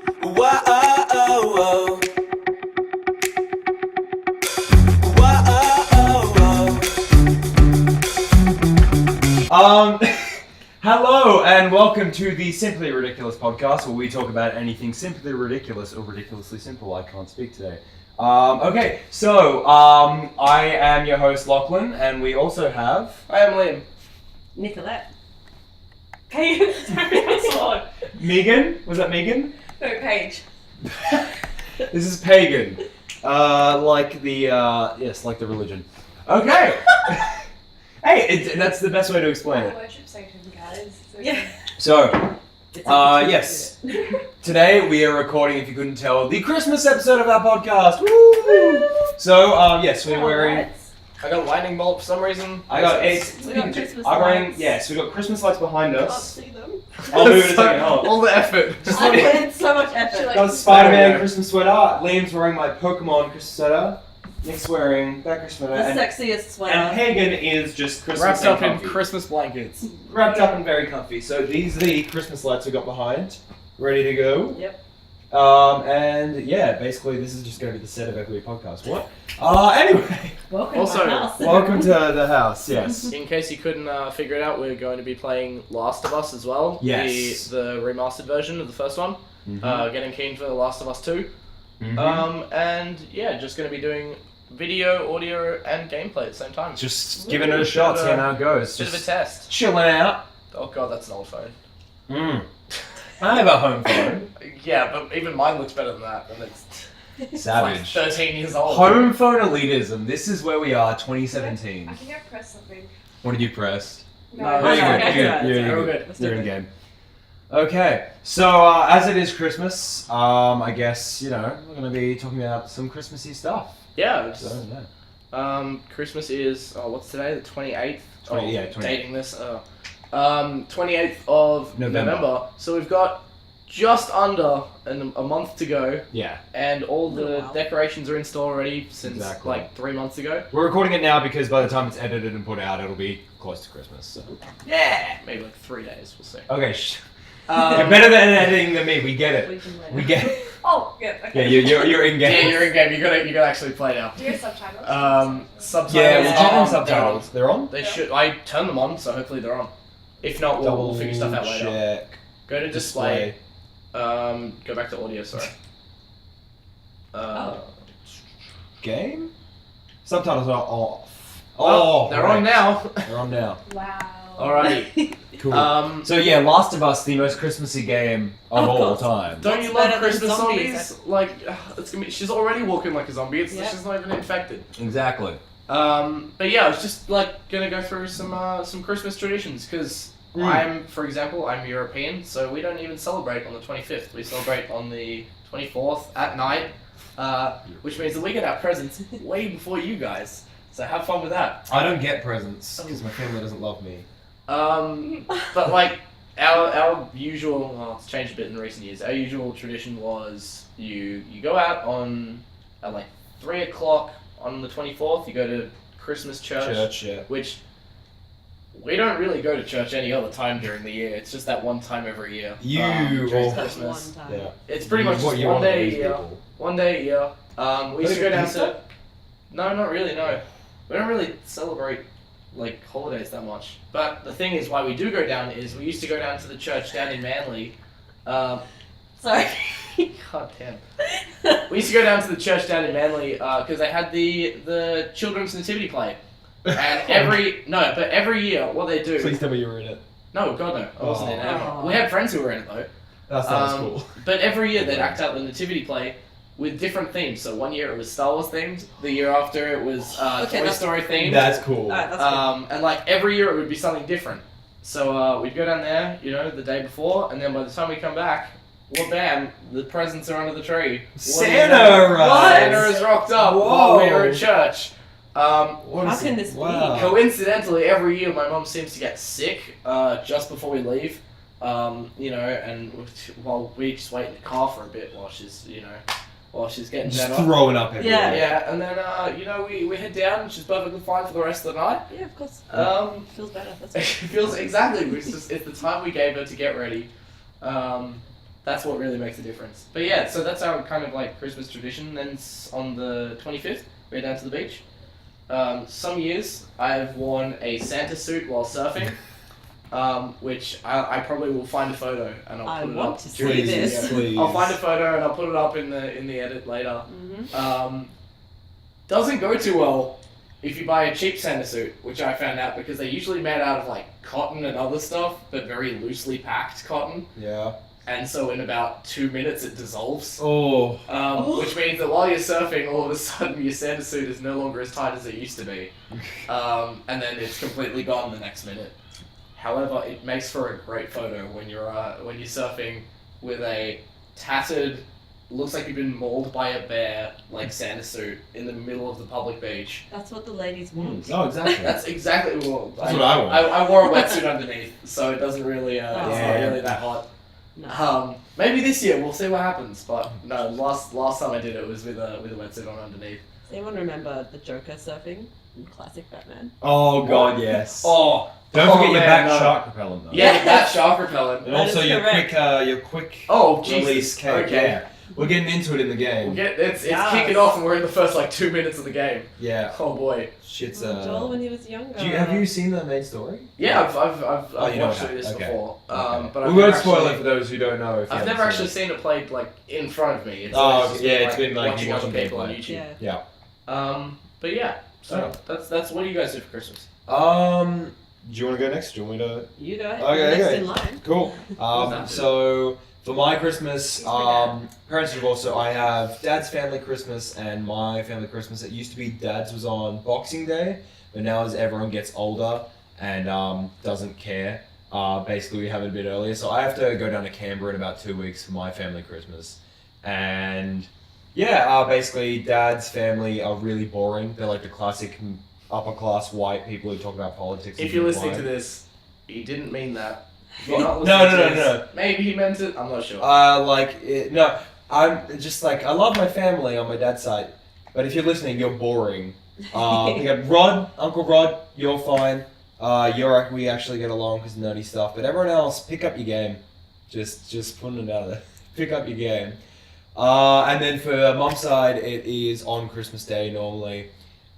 Whoa. Hello and welcome to the Simply Ridiculous podcast, where we talk about anything simply ridiculous or ridiculously simple. I can't speak today. I am your host Lachlan, and we also have. I am Liam. Nicolette. Paige. Megan? Was that Megan? No, Paige. This is pagan. Like the religion. Okay. Hey, that's the best way to explain it. Worship Satan, guys. Yeah. So, yes. Today we are recording, if you couldn't tell, the Christmas episode of our podcast. Woo! So, yes, we're wearing. I got a lightning bolt for some reason. We got Christmas lights. Yes, we got Christmas lights behind Can't us. see them. I'll move it a second. Hold on. All the effort. Just I look put in so much effort. Got a Spider-Man Christmas sweater. Liam's wearing my Pokemon Christmas sweater. Nick's wearing that Christmas The sweater. sexiest sweater. And Pagan is just Christmas wrapped up in comfy. Christmas blankets. Wrapped up and very comfy. So these are the Christmas lights we got behind. Ready to go. Yep. And yeah, basically this is just going to be the set of every podcast. What? Anyway. Welcome Also, to my house. Welcome to the house, yes. In case you couldn't figure it out, we're going to be playing Last of Us as well. Yes. The remastered version of the first one. Getting keen for The Last of Us 2. And yeah, just going to be doing video, audio, and gameplay at the same time. Just giving it a shot, seeing how it goes. Bit of a Just test. chilling out. Oh god, that's an old phone. I have a home phone. Yeah, but even mine looks better than that, and it's Savage. like 13 years old. Home phone elitism. This is where we are, 2017. I think I pressed something. What did you press? No, Very it's good. okay. You're Very good. good. You're in game. Okay, so as it is Christmas, I guess, you know, we're going to be talking about some Christmassy stuff. Yeah, it's, So, yeah. Christmas is, what's today? The 28th? 28th. Dating this. 28th of November. So we've got just under a month to go, Yeah. and all the Oh, wow. decorations are installed already since Exactly. like 3 months ago. We're recording it now because by the time it's edited and put out, it'll be close to Christmas. So. Yeah! Maybe like 3 days, we'll see. Okay, you're better than editing than me. We get it. We can wait. We get it. Oh, yeah, Yeah, okay. you're in game. Yeah, you're in game. You gotta actually play now. Do you have subtitles? Subtitles. Yeah, we'll Yeah. check on They're on. subtitles. They're on? They should. I turn them on, so hopefully they're on. If not, we'll figure stuff out later. Check. Go to display. Go back to audio. Sorry. Game? Subtitles are off. Oh, they're on now. They're on now. Wow. Alrighty. Cool. So yeah, Last of Us, the most Christmassy game of Of all course. time. Don't you What's love better than Christmas zombies? zombies? Like, it's gonna be. She's already walking like a zombie. Yeah. She's not even infected. Exactly. But yeah, I was just like gonna go through some Christmas traditions because for example, I'm European, so we don't even celebrate on the 25th. We celebrate on the 24th at night, which means that we get our presents way before you guys. So have fun with that. I don't get presents because my family doesn't love me. But like our usual, well, it's changed a bit in recent years. Our usual tradition was you go out at like 3 o'clock on the 24th. You go to Christmas church, Yeah. which we don't really go to church any other time during the year. It's just that one time every year. You during or- Christmas. One time. Yeah. It's pretty much What just you're one one of day a these year. people. One day a year. We used to go down Easter? to. No, not really. No, we don't really celebrate like holidays that much. But the thing is, why we do go down is we used to go down to the church down in Manly. Sorry. God damn. We used to go down to the church down in Manly because they had the children's nativity play. And every year what they do. Please tell me you were in it. No, God no, I wasn't in it. Oh. We had friends who were in it though. That sounds cool. But every year they'd act out the nativity play with different themes. So one year it was Star Wars themed. The year after it was Toy Story themed. That's cool. Alright, that's good. And like every year it would be something different. So we'd go down there, you know, the day before, and then by the time we come back, well, bam, the presents are under the tree. Santa Santa is rocked up while we were at church. How can this be? Coincidentally, every year my mum seems to get sick just before we leave. You know, and while we just wait in the car for a bit while she's getting Just better. throwing up everywhere. Yeah, and then you know we head down and she's perfectly fine for the rest of the night. Yeah, of course. Feels better. That's It feels exactly. It's the time we gave her to get ready. That's what really makes a difference. But yeah, so that's our kind of like Christmas tradition. Then on the 25th, we're down to the beach. Some years I've worn a Santa suit while surfing, which I probably will find a photo and I'll put it up. to see this. Please. I'll find a photo and I'll put it up in the edit later. Doesn't go too well if you buy a cheap Santa suit, which I found out because they're usually made out of like cotton and other stuff, but very loosely packed cotton. Yeah. And so in about 2 minutes it dissolves. Oh. Which means that while you're surfing, all of a sudden your Santa suit is no longer as tight as it used to be. And then it's completely gone the next minute. However, it makes for a great photo when you're surfing with a tattered, looks like you've been mauled by a bear, like Santa suit in the middle of the public beach. That's what the ladies want. Oh, exactly. That's exactly what That's what I want. I wore a wetsuit underneath, so it doesn't really, it's not Yeah. really that hot. No. Maybe this year we'll see what happens. But no, last time I did it was with a wetsuit on underneath. Does anyone remember the Joker surfing in classic Batman? Oh god, yes. Oh, Don't forget your man, back no. shark repellent though. Yeah, that shark repellent. And That also is your correct. quick Oh, Jesus. release cake. Okay. Yeah. We're getting into it in the game. It's Yes. kicking off and we're in the first like 2 minutes of the game. Yeah. Oh boy. Shit's Joel when he was younger. have you seen the main story? Yeah, I've Oh, you know watched what this happened. Okay. before. Okay. But we I've won't never spoil actually- it for those who don't know. If you I've haven't never actually seen seen it played like in front of me. It's Oh, always just yeah, been, it's been, like, watching you other watching people on gameplay. YouTube. Yeah. it. Yeah. But yeah, so that's what do you guys do for Christmas? Do you want to go next? Do you want me to? You go. Okay, Next okay. in line. Cool. Exactly. So for my Christmas, Disregard. parents of also I have Dad's family Christmas and my family Christmas. It used to be Dad's was on Boxing Day, but now as everyone gets older and doesn't care, basically we have it a bit earlier. So I have to go down to Canberra in about 2 weeks for my family Christmas, and yeah, basically Dad's family are really boring. They're like the classic upper class white people who talk about politics. If and you're being listening white. to this, he didn't mean that. If you're No, not no, listening no, to no, this, maybe he meant it. I'm not sure. No, I'm just like, I love my family on my dad's side, but if you're listening, you're boring. We got Rod, Uncle Rod, you're fine. We actually get along because nerdy stuff, but everyone else, pick up your game. Just putting it out there. Pick up your game. And then for Mum's side, it is on Christmas Day normally.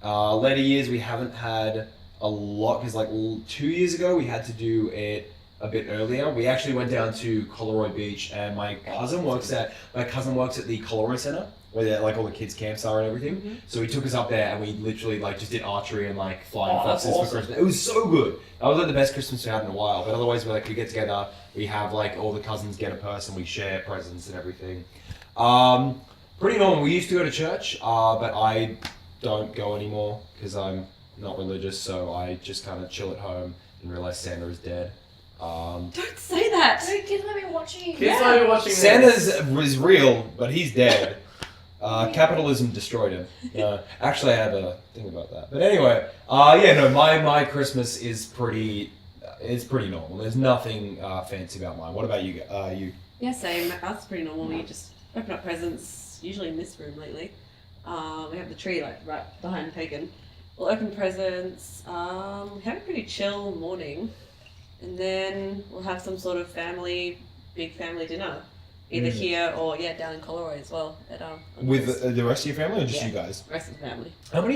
Later years, we haven't had a lot, because like 2 years ago, we had to do it a bit earlier. We actually went down to Collaroy Beach, and my cousin works at the Collaroy Centre, where like all the kids' camps are and everything. Mm-hmm. So he took us up there, and we literally like just did archery and like flying Oh, that's foxes awesome. for Christmas. It was so good. That was like the best Christmas we had in a while. But otherwise, we get together. We have like all the cousins get a person. We share presents and everything. Pretty normal. We used to go to church, but I don't go anymore because I'm not religious. So I just kind of chill at home and realize Santa is dead. Don't say that. So kids might be watching. Kids might be watching Santa's this. was real, but he's dead. Capitalism destroyed him. Actually, I have a thing about that. But anyway, my Christmas is pretty normal. There's nothing fancy about mine. What about you? Yeah, same. Ours is pretty normal. We just open up presents, usually in this room lately. We have the tree like right behind Pagan. We'll open presents. We have a pretty chill morning. And then we'll have some sort of big family dinner. Either here or, down in Collaroy as well. With the rest of your family or just Yeah. you guys? Rest of the family. How many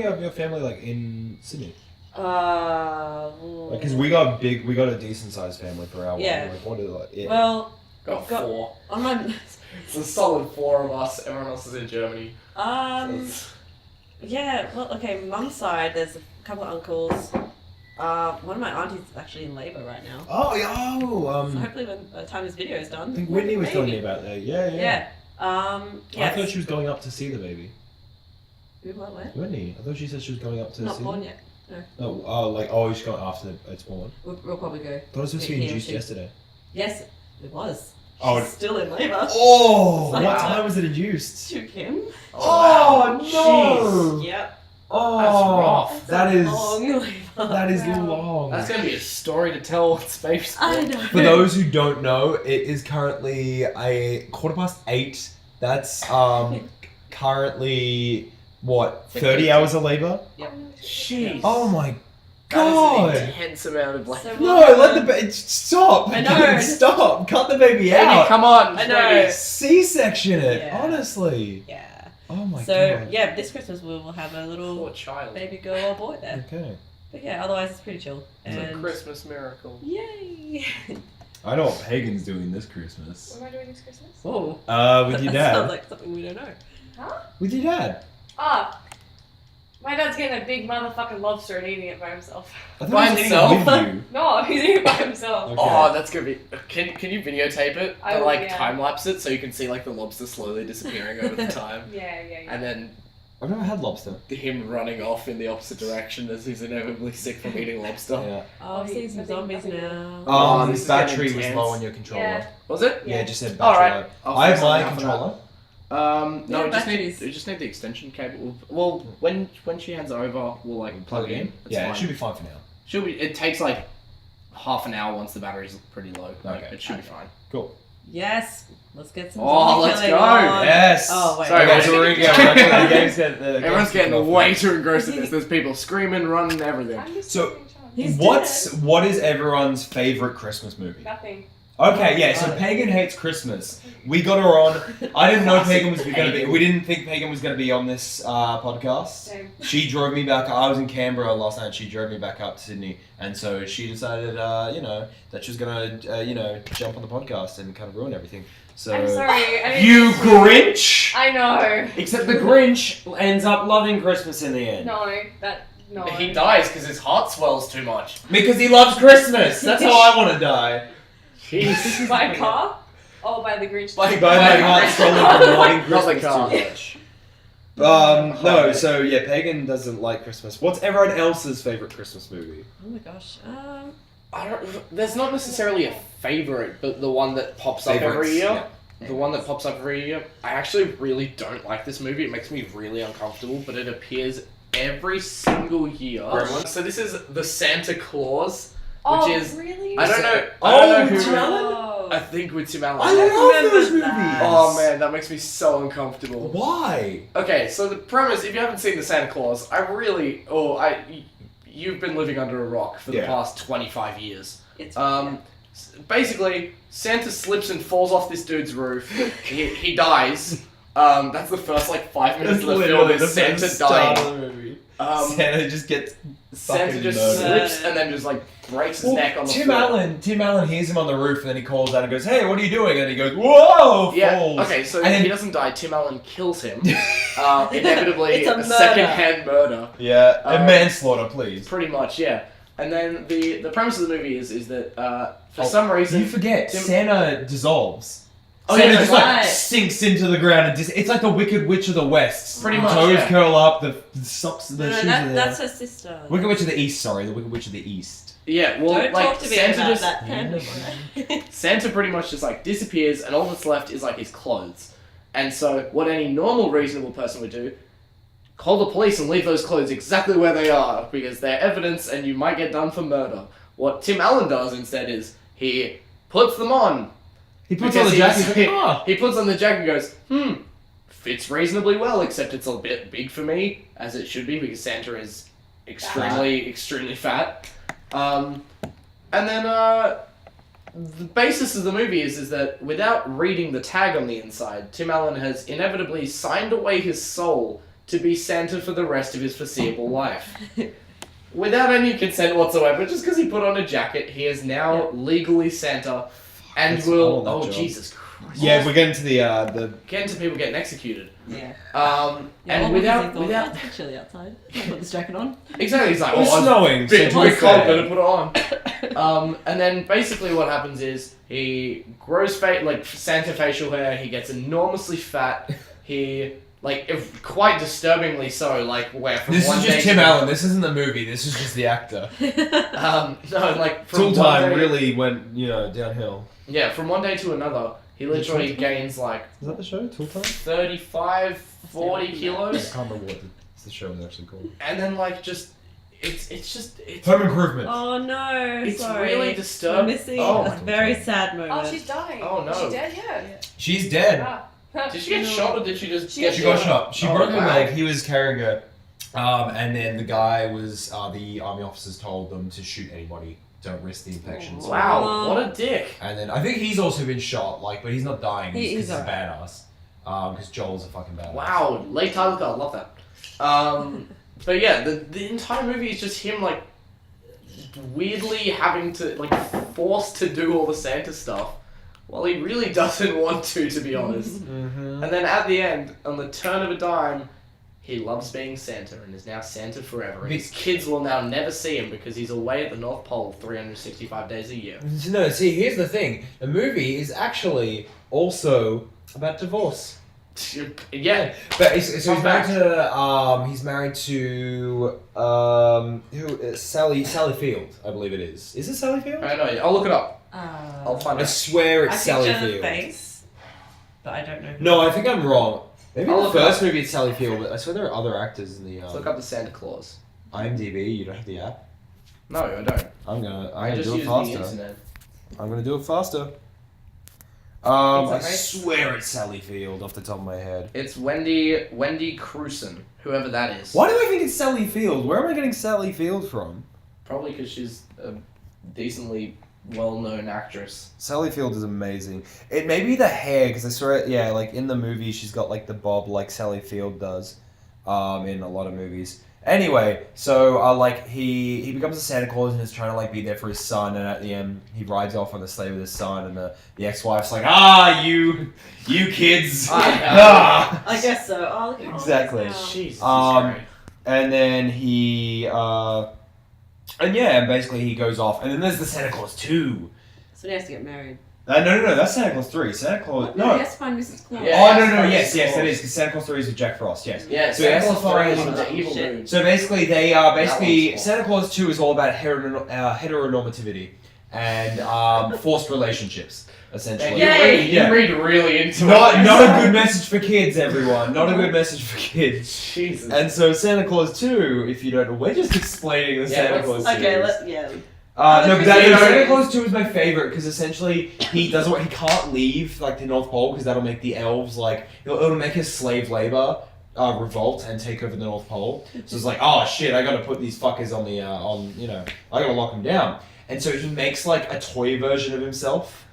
of your family like in Sydney? Because Well, we got a decent sized family for our Yeah. Like, what is it like? Yeah. Got got- 4. on my... It's a solid 4 of us. Everyone else is in Germany. Mum's side, there's a couple of uncles. One of my aunties is actually in labour right now. So So hopefully by the time this video is done. I think Whitney was telling me maybe. about that. Yeah. Yeah. I thought she was going up to see the baby. Who, what, where? Whitney. I thought she said she was going up to Not see. born yet. No. She's going after it's born. We'll probably go. I thought it was supposed to be He or induced she. yesterday. Yes, it was. Oh, She's still in labour. Oh, Like what that. time was it induced? To Kim. Oh, wow. no. Yep. Oh, That's rough. that is Long labour. that is Wow. long. That's gonna be a story to tell on Space. I know. For those who don't know, it is currently a 8:15. That's currently what 30 hours of labor. Jeez. Oh my God! That is an intense amount of like. So No, what let the happened? baby stop. I know. Stop. Cut the baby Baby, out. come on. I know. baby. C-section it. Yeah. Honestly. Yeah. Oh my So god. yeah, this Christmas we will have a Poor little child. baby girl or boy there. Okay. But yeah, otherwise it's pretty chill. It's a And Christmas miracle. yay! I know what Pagan's doing this Christmas. What am I doing this Christmas? Oh, With your that sounds dad. like something we don't know. Huh? With your dad. Ah. My dad's getting a big motherfucking lobster and eating it by himself. I thought By he was eating himself? it with you. No, he's eating it by himself. Okay. Oh, that's gonna be. Can you videotape it? I And will, like yeah. time lapse it so you can see like the lobster slowly disappearing over the time, Yeah. and then I've never had lobster. him running off in the opposite direction as he's inevitably sick from eating lobster. Yeah. Oh, I've seen some zombies now. Oh, this This is battery getting was intense. low on your controller. Yeah. Was it? Yeah, it just said All battery right. low. I'll I have fix my something for that. controller. No, Yeah, we just batteries. need the extension cable. Well, when she hands over, we'll like plug it in. It's Yeah, fine. it should be fine for now. Should be. It takes like half an hour once the battery's pretty low. Like, Okay. it should be fine. Cool. Yes, let's get some. Oh, zombie let's killing go. on. Yes. Oh wait. Sorry, Okay, guys. so we're gonna the game's Everyone's getting way too engrossed in this. There's people screaming, running, everything. I'm just So- taking a chance. He's What is everyone's favorite Christmas movie? Nothing. Okay, yeah, so Pagan hates Christmas. We got her on. I didn't know Pagan was gonna be. We didn't think Pagan was gonna be on this podcast. Same. She drove me back. I was in Canberra last night. She drove me back up to Sydney, and so she decided, that she was gonna, jump on the podcast and kind of ruin everything. So I'm sorry. I didn't you mean to. Grinch. I know. Except the Grinch ends up loving Christmas in the end. No. He dies because his heart swells too much. Because he loves Christmas. That's how I want to die. Jeez. By a car? Oh, by the Grinch. By my heart swelling from loving Not the Christmas car. too much. No, so yeah, Pagan doesn't like Christmas. What's everyone else's favorite Christmas movie? Oh my gosh. I don't. There's not necessarily a favorite, but the one that pops up every year. Yeah. The one that pops up every year. I actually really don't like this movie. It makes me really uncomfortable, but it appears every single year. Gremlins? So this is the Santa Claus, Oh, which is really? I don't know. Oh, I don't know with who. Tim Allen? I think with Tim Allen. I yeah. love remember those movies. that. Oh man, that makes me so uncomfortable. Why? Okay, so the premise, if you haven't seen the Santa Claus, you've been living under a rock for the Yeah. past 25 years. It's Basically, Santa slips and falls off this dude's roof. he dies. That's the first 5 minutes of the film is Santa dying. of the movie. Santa just gets Santa fucking just murdered. slips and then just breaks his neck on the Tim floor. Allen hears him on the roof and then he calls out and goes, "Hey, what are you doing?" And he goes, "Whoa!" Yeah. Falls. Okay, so And then- he doesn't die. Tim Allen kills him. Inevitably, It's a a murder. second-hand murder. Yeah, and Um, manslaughter, please. Pretty much, yeah. And then the premise of the movie is that for some reason You forget, Tim- Santa dissolves. Oh, Santa yeah, just that's right. sinks into the ground and it's like the Wicked Witch of the West. Pretty The much, toes yeah. curl up, the socks, the No, shoes are there. that's her sister. Wicked Witch of the East, sorry, the Wicked Witch of the East. Yeah, well, Don't talk to me Santa about just that pen. Santa pretty much just disappears, and all that's left is his clothes. And so, what any normal, reasonable person would do, call the police and leave those clothes exactly where they are because they're evidence, and you might get done for murder. What Tim Allen does instead is he puts them on. He puts Because on the jacket. He's like, "Ah." He puts on the jacket and goes, fits reasonably well, except it's a bit big for me, as it should be, because Santa is extremely fat. And then, the basis of the movie is that without reading the tag on the inside, Tim Allen has inevitably signed away his soul to be Santa for the rest of his foreseeable life. Without any consent whatsoever, just because he put on a jacket, he is now legally Santa, and That's will. all that Oh, job. Jesus Christ! Yeah, we're getting to the Get into people getting executed. Yeah. And without It's chilly outside. Put this jacket on. exactly, he's like, It's oh, I'm snowing. bit so to too cold, say. better put it on. And then basically what happens is he grows Santa facial hair. He gets enormously fat. He quite disturbingly so. Where from This one is day just Tim to- Allen. This isn't the movie. This is just the actor. No, from Tool one Time day- really went, downhill. Yeah, from one day to another, he literally Tool Time? gains Is that the show? Tool Time? 35, 40 I kilos, can't remember what the show is actually called. and then it's Home Improvement. Oh no! It's sorry. really We're disturbing. missing Oh, a very sad moment. Oh, she's dying. Oh, no. Is she dead yet? She's dead. Ah. Did she get shot or did she just She get She got shot. She Oh, broke her wow. leg. He was carrying her. And then the guy was, the army officers told them to shoot anybody. Don't risk the infections. Wow, what a dick. And then I think he's also been shot, like, but he's not dying because he's a alright. badass. Because Joel's a fucking badass. Wow, late title card, love that. But yeah, the entire movie is just him, like, weirdly having to, like, forced to do all the Santa stuff. Well, he really doesn't want to be honest. Mm-hmm. And then at the end, on the turn of a dime, he loves being Santa and is now Santa forever. And his kids will now never see him because he's away at the North Pole 365 days a year. No, see, here's the thing. The movie is actually also about divorce. Yeah. But so he's married to Sally Field, I believe it is. Is it Sally Field? I know. I'll look it up. I'll find I out. swear it's I Sally picture the Field. face, but I don't know. No, I think I'm wrong. Maybe I'll the look it first up. movie it's Sally Field, but I swear there are other actors in the Let's look up the Santa Claus. IMDb. You don't have the app. No, I don't. I'm gonna I just do use it the faster. internet. I'm gonna do it faster. Is I that right? swear it's Sally Field off the top of my head. It's Wendy Crewson, whoever that is. Why do I think it's Sally Field? Where am I getting Sally Field from? Probably because she's a decently well-known actress. Sally Field is amazing. It may be the hair, because I saw it, yeah, like in the movie, she's got like the bob like Sally Field does in a lot of movies. Anyway, so like he becomes a Santa Claus and is trying to like be there for his son, and at the end he rides off on the sleigh with his son, and the ex-wife's like, you kids. Ah. I guess so. Oh, look at all Exactly. this now. Jesus Um, Christ. And then and basically he goes off, and then there's the Santa Claus 2. So he has to get married. No, that's Santa Claus 3. Santa Claus, What? no. He has to find Mrs. Claus. Yeah. Oh, no, Yes, yes, Claus. that is, because Santa Claus 3 is with Jack Frost, yes. Yeah, So Santa that's Claus the 3 is following- the evil Shit. dude. So basically, they That one's Santa Claus 2 is all about heteronormativity and forced relationships, essentially. You read really into Not it. a good message for kids, everyone. Not a good message for kids. Jesus. And so Santa Claus 2, if you don't know, we're just explaining the Yeah, Santa let's- Claus Okay, series. No, but Christmas Santa movies. Claus 2 is my favorite because essentially he can't leave like the North Pole because that'll make the elves like it'll make his slave labor revolt and take over the North Pole. So it's like, oh shit, I gotta put these fuckers on the I gotta lock them down. And so he makes like a toy version of himself.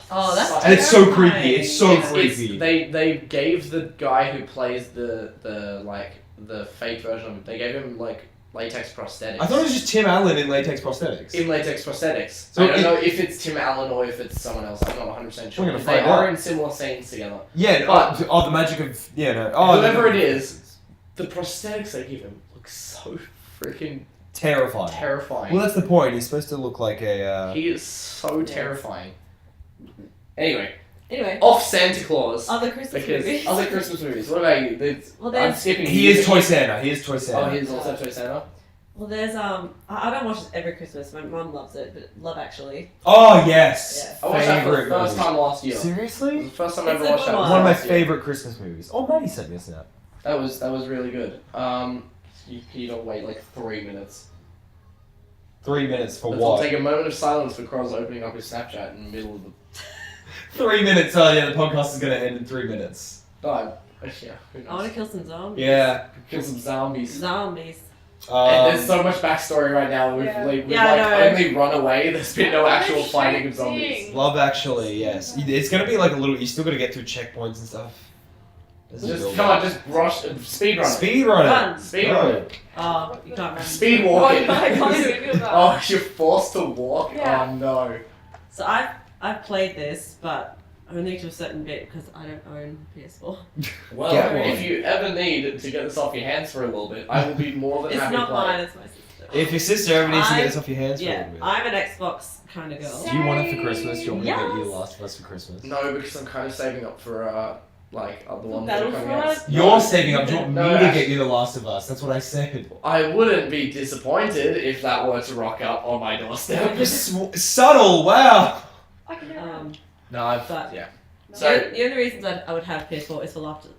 Oh, that's And it's so terrifying. creepy. It's so creepy. They gave the guy who plays the fake version of it. They gave him like latex prosthetics. I thought it was just Tim Allen in latex prosthetics. in latex prosthetics. So I don't it- know if it's Tim Allen or if it's someone else. I'm not 100% sure. We're gonna But they find are out. in similar scenes together. Yeah, But- the magic of no. Whoever it is, the prosthetics they give him look so freaking terrifying. terrifying. Well, that's the point. He's supposed to look like a. He is so terrifying. Anyway, Anyway, off Santa Claus. other Christmas Because movies. other Christmas movies. What about you? Well, I'm there's skipping. He is Toy Santa. He is Toy Santa. Oh, he is also Toy Santa. well, there's I don't watch this every Christmas. My mum loves it, but Love Actually. Oh yes. Yes. I watched that for the Favorite first movie. time last year. It was Seriously? the first time I It's ever a watched good that. one. One of my last year. favorite Christmas movies. Oh, Maddie sent me a snap. That was really good. You don't wait like 3 minutes. 3 minutes for Let's all take a moment of silence for Carl's opening up his Snapchat in the middle of the. 3 minutes. Oh yeah, the podcast is gonna end in 3 minutes. Oh, yeah. Who I want knows? to kill some zombies. Yeah. Kill some zombies. Zombies. And there's so much backstory right now. We've Yeah. like Yeah, I know. only run away. There's been no actual fighting of Shooting. zombies. Love Actually, yes. It's gonna be like a little. You still gotta get through checkpoints and stuff. There's a Just build come up. on, just rush, speed run. Speed run it. Run. Speed Go. run. Oh, you can't run. Speed Oh, walking. I can't even do that. Oh, you're forced to walk. Yeah. Oh no. So I've played this, but only to a certain bit because I don't own PS4. Well, Get one. if you ever need to get this off your hands for a little bit, I will be more than It's happy not to play. mine. It's my sister. If your sister ever needs to get I- this off your hands for a Yeah, little bit. I'm an Xbox kind of girl. Do you want it for Christmas? Do you want me to get you Yes. The Last of Us for Christmas? No, because I'm kind of saving up for like other ones that are coming out. Battlefront? You're saving up. Do you want No, me to actually- get you The Last of Us? That's what I said. I wouldn't be disappointed if that were to rock up on my doorstep. Subtle. Wow. I can do that. No, I've But- yeah. So So the only reasons I would have PS4 is for Last of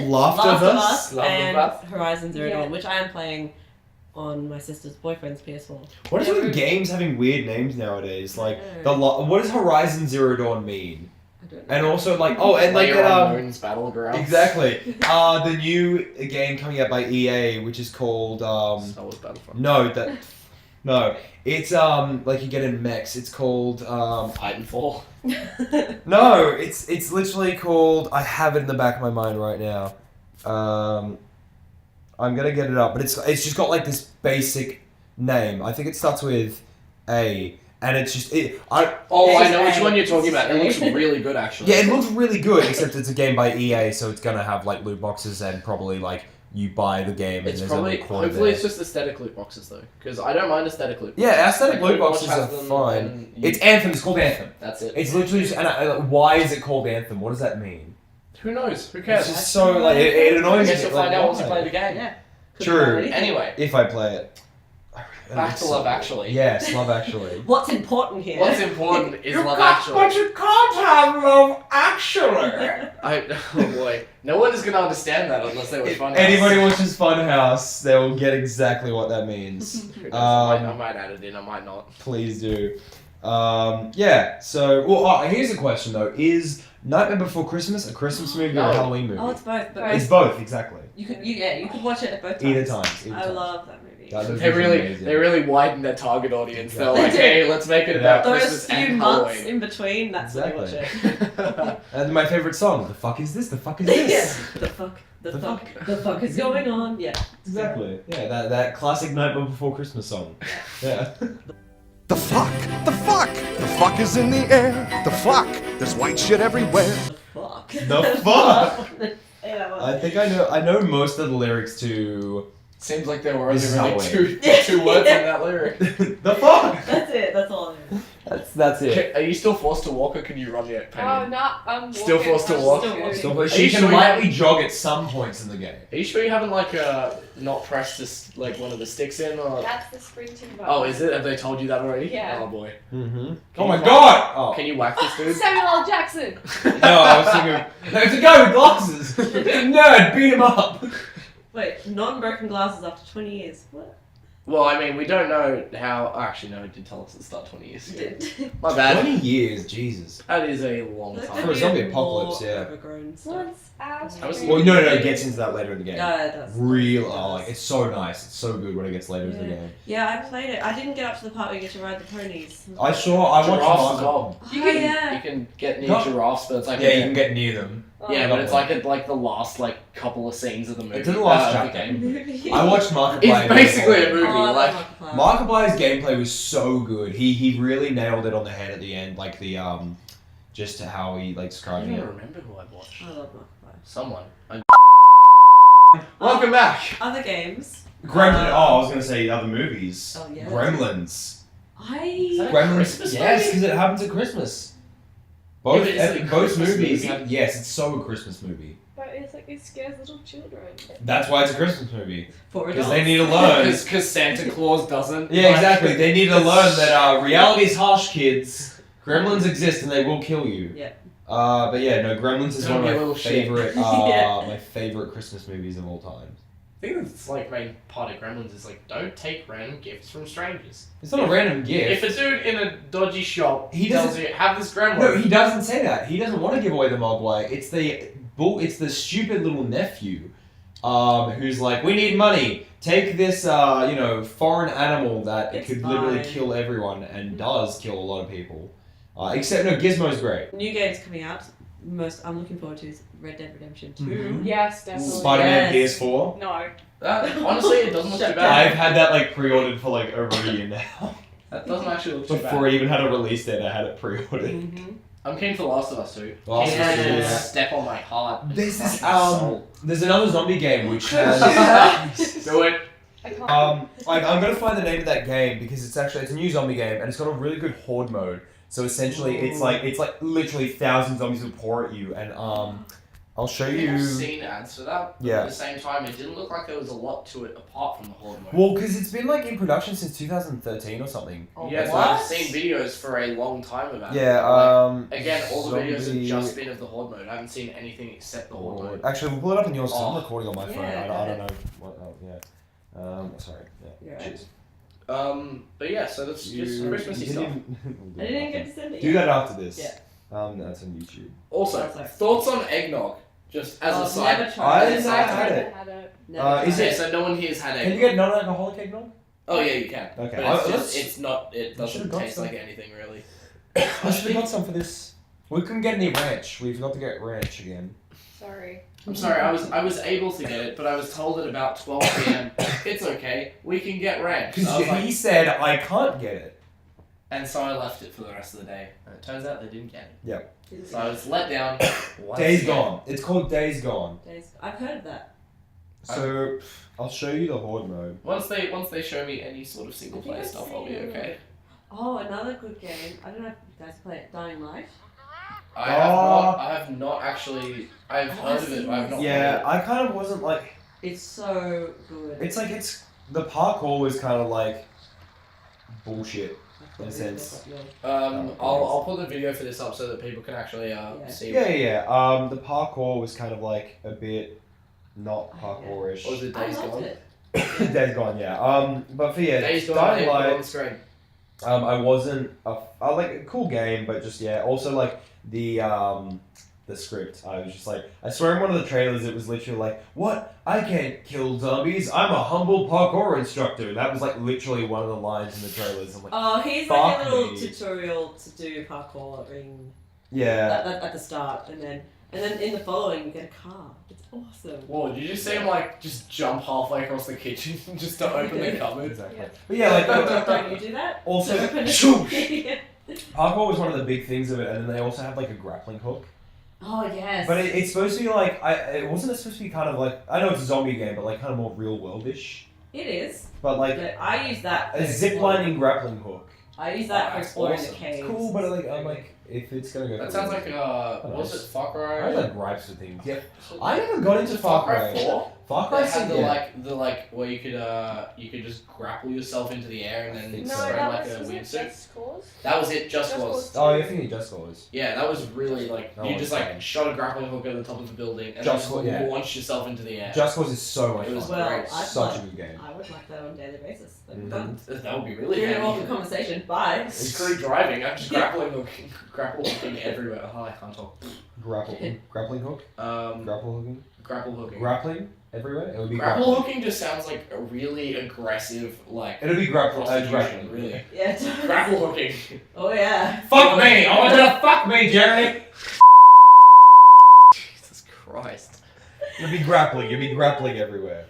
Last of Us? Last of and Us. Horizon Zero Yeah. Dawn, which I am playing on my sister's boyfriend's PS4. What is with games having weird names nowadays? Like I know. what does Horizon Zero Dawn mean? I And also like and like PlayerUnknown's Battlegrounds. exactly. The new game coming out by EA, which is called Star Wars Battlefront. No, it's like you get in mechs. It's called Titanfall. no, it's literally called. I have it in the back of my mind right now. I'm gonna get it up, but it's just got like this basic name. I think it starts with A, and it's just I know which one you're talking about. It looks really good, actually. Yeah, it looks really good, except it's a game by EA, so it's gonna have like loot boxes and probably like you buy the game and there's probably a record hopefully there. it's just aesthetic loot boxes though, because I don't mind aesthetic loot boxes. Yeah, aesthetic Like, loot boxes are has them fine. and It's Anthem. It's called Anthem. That's it. It's literally just. And why is it called Anthem? What does that mean? Who knows? Who cares? It's just so like it I annoys me. guess you'll like, find out once you why? play the game. Yeah. True. Anyway, If I play it. back to Love Actually. Yes, Love Actually. What's important here? What's important is Love Actually. But you can't have Love Actually. Oh boy, no one is gonna understand that unless they watch If Funhouse. anybody watches Funhouse, they will get exactly what that means. Who knows? I might add it in. I might not. Please do. Yeah. So, here's a question though: is Nightmare Before Christmas a Christmas movie or No. a Halloween movie? Oh, it's both. But It's both, exactly. you could watch it at both times. Either times. I love that movie. That movie They is really, amazing. they really widened their target audience. They're Yeah. like, hey, let's make it about Those Christmas few and months Halloween. in between, that's when you watch it. And my favorite song: "The fuck is this? The fuck is this?" The fuck. The The fuck. fuck. The fuck is going on? Yeah. Exactly. Yeah, that classic Nightmare Before Christmas song. Yeah. The fuck! The fuck! The fuck is in the air! The fuck! There's white shit everywhere! The fuck. The fuck. Say that one. I think I know most of the lyrics to Seems like there were only This is really Halloween. two words in that lyric. the fuck. That's it. That's all it is. That's it. Are you still forced to walk or can you run yet, Penny? Oh, no, I'm Still walking. forced to I'm walk? still walking. So, Are she you can sure you lightly jog at some points in the game. Are you sure you haven't not pressed this one of the sticks in or? That's the sprinting button. Oh, is it? Have they told you that already? Yeah. Oh boy. Mm-hmm. Can Oh my you god! Oh. Can you whack this dude? Samuel L. Jackson. No, I was thinking. No, it's a guy with glasses. Nerd, beat him up. Wait, non-broken glasses after 20 years. What? Well, I mean, we don't know how. Oh, actually, no, it did tell us at the start 20 years ago. Did. My bad. 20 years, Jesus. That is a long That time. could For a be zombie more apocalypse, yeah. overgrown stuff. Once I was Well, no, it gets into that later in the game. Yeah, it does. Real, It does. like it's so nice. It's so good when it gets later in the game. Yeah, I played it. I didn't get up to the part where you get to ride the ponies. I watched Giraffes as Marco. well. Oh, You can, yeah. you can get near No. giraffes, but it's like Yeah, you can get near them. yeah, Oh. but it's like the last couple of scenes of the movie. It's in the last of the chapter. game. I watched Markiplier. It's basically a movie. Oh, I love like Markiplier. Markiplier's gameplay was so good. He really nailed it on the head at the end, like the just how he like I described don't it. even remember who I watched. I love Markiplier. Someone. Welcome back. Other games. Gremlin. I was gonna say other movies. Oh, yeah. Gremlins. Is that a Gremlins. Christmas Yes, movie? because it happens at Christmas. Both Yeah, but it's a both Christmas movies. movie. Have, yes, it's so a Christmas movie. But it's like, it scares little children. That's why it's a Christmas movie. For Because adults. they need to learn. Because Santa Claus doesn't. Yeah, exactly. They need to learn that reality's harsh, kids. Gremlins exist and they will kill you. Yeah. But yeah, no, Gremlins is Don't one be a of my little shit. favorite, Yeah. my favorite Christmas movies of all time. I think that's main part of Gremlins is don't take random gifts from strangers. It's not a random gift. If a dude in a dodgy shop He tells doesn't- you have this gremlin, No, he doesn't say that. He doesn't want to give away the Mogwai. It's the stupid little nephew, who's like, we need money. Take this, foreign animal that It's could literally fine. kill everyone and does kill a lot of people. Except no, Gizmo's great. New games coming out. Most I'm looking forward to is Red Dead Redemption 2. Mhm. Yes, definitely. Spider-Man Yes. PS4. No. honestly, it doesn't look too Shut bad. I've had that pre-ordered for over a year now. That doesn't actually look too Before bad. it even had a release date, I had it pre-ordered. Mm-hmm. I'm keen for Last of Us 2. Last Keen of Us for it 2, to yeah. step on my heart. There's this Soul. there's another zombie game which has Do it. I can't. I'm gonna find the name of that game because it's a new zombie game and it's got a really good horde mode. So essentially, it's like literally thousands of zombies will pour at you, and I'll show you. I've seen ads for that. But Yeah. At the same time, it didn't look like there was a lot to it apart from the horde mode. Well, because it's been in production since 2013 or something. Yeah, so I've seen videos for a long time about it. Yeah. Again, all the videos have zombie just been of the horde mode. I haven't seen anything except the horde mode. Actually, we'll pull it up on yours. 'Cause I'm Oh. recording on my phone. Yeah, I don't know what. Oh, yeah. Sorry. Yeah. Yeah. Cheers. But yeah, so that's just Christmassy you stuff. didn't even- I didn't get to send it Do yet. that after this. Yeah. That's on YouTube. Also, thoughts on eggnog? Just as a side. Never tried it. I had it. Had it. Never Is tried it- So no one here's had Can you eggnog. get non-alcoholic eggnog? Oh yeah, you can. Okay. But it's, let's- it's not. It should've doesn't got taste some. like anything really. I should have got some for this. We couldn't get any ranch. We forgot to get ranch again. Sorry. I'm sorry. I was able to get it, but I was told at about 12 p.m. It's okay. We can get ranch. Because I was like, he said I can't get it. and so I left it for the rest of the day. And it turns out they didn't get it. Yep. So I was let down. once Days again. Gone. It's called Days Gone. I've heard of that. So I'll show you the horde mode. Once they show me any sort of single I think player I've stuff, I'll be seen it. okay. Oh, another good game. I don't know if you guys play it. Dying Light. I have not actually. I've Oh, heard I've of it, seen but I've not. Yeah, played I kind of wasn't like. It's so good. It's like the parkour was kind of like bullshit. in a sense. I'll put the video for this up so that people can actually see. Yeah. The parkour was kind of like a bit not parkourish. Or was it I Days loved Gone? it. Days Gone, yeah. But for Days Gone. Dying Put on the Light. screen. I wasn't I like a cool game, but just also like the script. I was just like, I swear in one of the trailers it was literally like, what? I can't kill zombies. I'm a humble parkour instructor. That was like literally one of the lines in the trailers. I'm like, Oh, here's like a Fuck little me. tutorial to do parkour yeah. at the start, and then in the following you get a car. It's awesome. Whoa, did you just see him like just jump halfway across the kitchen just to open the cupboard? Exactly. Yeah. But yeah, like Don't you do that? also To open Shoosh! Parkour was one of the big things of it, and then they also have like a grappling hook. Oh yes. But it's supposed to be like wasn't it supposed to be kind of like, I know it's a zombie game, but like kind of more real worldish. It is. But like But I use that. a ziplining grappling hook. I use that for That's exploring awesome. the caves. It's cool, but like I'm like, if it's gonna go. That for sounds real- like what was it Far Cry? I have like gripes with things. Yeah, I never got into Far Cry. 4. Far Cry They had yeah. the where you could just grapple yourself into the air and then think No, so. spread that like was a it wingsuit. Just Cause? That was it. Just Just was. Cause. Oh, you're thinking Just Cause. Yeah, that was really like That you was just like fun. shot a grappling hook at the top of the building and Just then Cause, yeah. launched yourself into the air. Just Cause is so much It was fun. Well, great. I'd Such a like- good game. I would like that on a daily basis. Mhm. That would be really Doing it all for handy. conversation. Bye. Screw driving. I'm just grapple hooking everywhere. Oh, I can't talk. Grappling hook. Grapple hooking. Grapple hooking. Grappling everywhere. It would be Grapple grappling. hooking just sounds like a really aggressive like It'll be grappling. prostitution. Grappling. Really. Yeah. it does. Grapple hooking. Oh yeah. Fuck me! I want you to fuck me, Jeremy. Jesus Christ. It'll be grappling. You'll be grappling everywhere.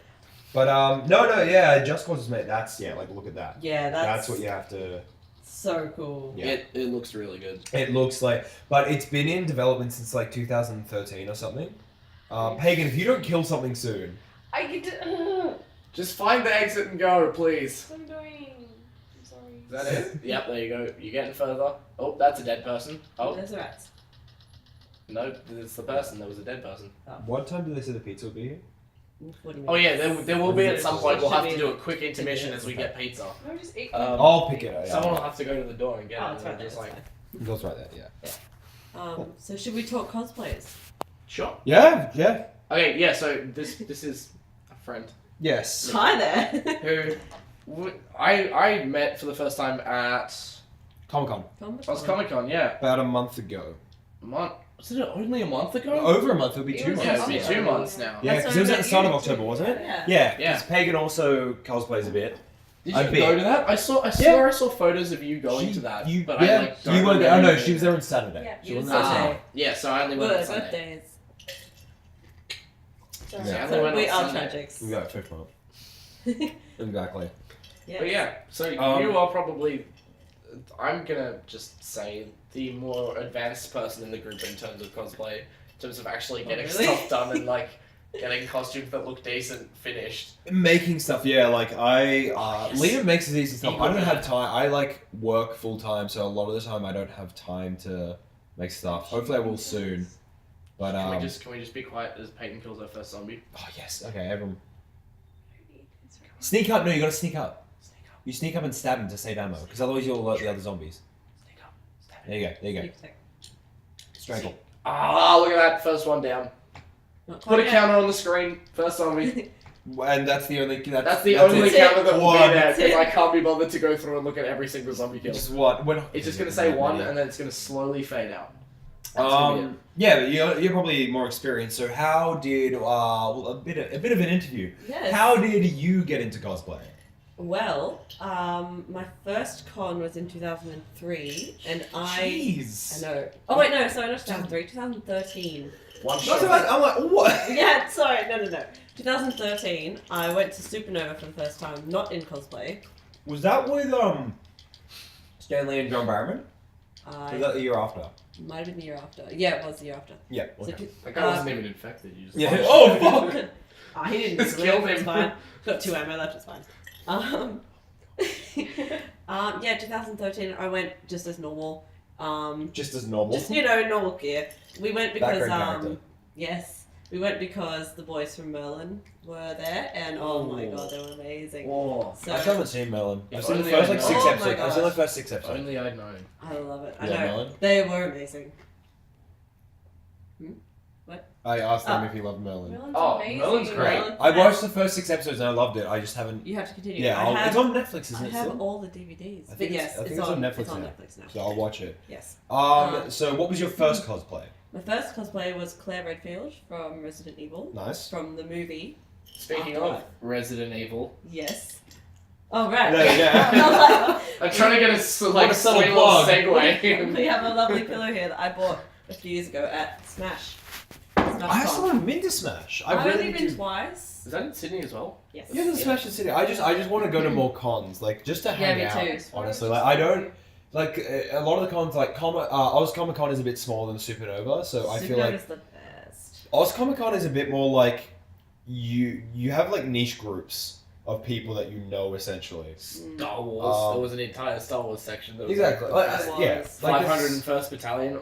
But yeah. Just Cause is made. That's like look at that. Yeah, That's what you have to. so cool. Yeah. It looks really good. It looks like, but it's been in development since like 2013 or something. Pagan, if you don't kill something soon, I get to. Just find the exit and go, please. What I'm doing. I'm sorry. Is that it? Yep, there you go. You're getting further. Oh, that's a dead person. Oh, There's the rats. no, it's the person. There was a dead person. what time do they say the pizza will be here? 40 minutes. Oh yeah, there will be at some point. We'll have to Should do be- a quick intermission as we get pizza. No, just eat. I'll pick it up. Someone will have to go to the door and get Oh, it. it's And right there. just like, It's Goes right there. Yeah. fine. So should we talk cosplayers? sure. Yeah. Okay, yeah. So this is a friend Yes. Hi there. who I met for the first time at Comic-Con. Comic-Con. Yeah, About a month ago. was it only a month ago? Over a month. It'll be It 2 was months. Yeah, it'll be Yeah. 2 months now. Yeah, That's because it was what at the I start of met October, wasn't it? Yeah. Yeah. Yeah. Because Pagan also cosplays a bit. Did A you bit. go to that? I swear I saw photos of you going She- to that, You, but yeah, I like don't you weren't. remember Oh no, anything. she was there on Saturday. Yeah, She you wasn't was there there. Saturday. Yeah, so I only went on Good Sunday. birthdays. Sorry. Yeah. So went we on are Sunday. tragics. Yeah, 5th month. Exactly. Yes. But yeah, so Um, you are probably, I'm gonna just say, the more advanced person in the group in terms of cosplay, in terms of actually getting really? stuff done and like getting costumes that look decent finished. Making stuff, yeah. Like Yes. Liam makes decent stuff. I don't Equally. have time. I like work full time, so a lot of the time I don't have time to make stuff. Hopefully, I will soon. But Can we just be quiet as Peyton kills her first zombie? oh yes, okay, everyone. Sneak up. No, you gotta sneak up. Sneak up, You sneak up and stab him to save ammo, because otherwise you'll alert the other zombies. sneak up. Stab it. There you go. There you go. Keep safe. Strangle. Ah, look at that, first one down. Not Put a quite counter on the screen, first zombie. And that's the only. That's the only it. counter that will One. be there, That's because it. I can't be bothered to go through and look at every single zombie kill. Just what? When It's just gonna say one, and then it's gonna slowly fade out. Yeah, but you're probably more experienced. So how did a bit of an interview? Yes. How did you get into cosplay? Well, my first con was in 2003, and I Jeez. know. Oh wait, no, sorry, not 2003, 2013. One Not shot. so bad. I'm like, what? Yeah, sorry, no. 2013, I went to Supernova for the first time, not in cosplay. Was that with Stanley and John Barrowman? Was that the year after? Might have been the year after. Yeah, it was the year after. Yeah. So Okay. That guy wasn't even infected. You just Yeah. Oh fuck. He didn't Just live, killed it's him. fine. Got 2 ammo left, it's fine. Yeah, 2013, I went just as normal. Just as normal. Just, normal gear. We went because, Background character. yes, we went because the boys from Merlin were there, and oh my god, they were amazing. Oh, So, I still haven't seen Merlin. If I've seen the only first I like know. 6 Oh my episodes. I've seen the gosh. first 6 if episodes. only I'd known. I love it. I You like know. Merlin? They were amazing. I asked them Ah. if he loved Merlin. Merlin's Oh, amazing. Merlin's great. Merlin- I watched the first 6 episodes and I loved it. I just haven't. You have to continue. Yeah, I it's have, on Netflix, isn't I it? have Still? all the DVDs. I But think yes, it's- I think it's it's on on Netflix It's on now. Netflix now. So I'll watch it. Yes. So what was your first cosplay? My first cosplay was Claire Redfield from Resident Evil. Nice. From the movie. Speaking Afterlife. of Resident Evil, Yes. Oh, right. There, yeah. I I'm trying to get a What like a subtle sweet little plug. was like, segue. we have a lovely pillow here that I bought a few years ago at Smash. I still haven't been to Smash. I've really only need been to- twice. Is that in Sydney as well? Yes. Yeah, there's Smash in City. I just want to go to more cons, like just to hang me out. too. Honestly, like I don't like a lot of the cons. Like Oz Comic Con is a bit smaller than Supernova, so I feel like Supernova's the best. Oz Comic Con is a bit more like you have like niche groups of people that you know essentially. Star Wars. There was an entire Star Wars section. That was Exactly. Like, Like, It was. yeah. Like 501st Battalion.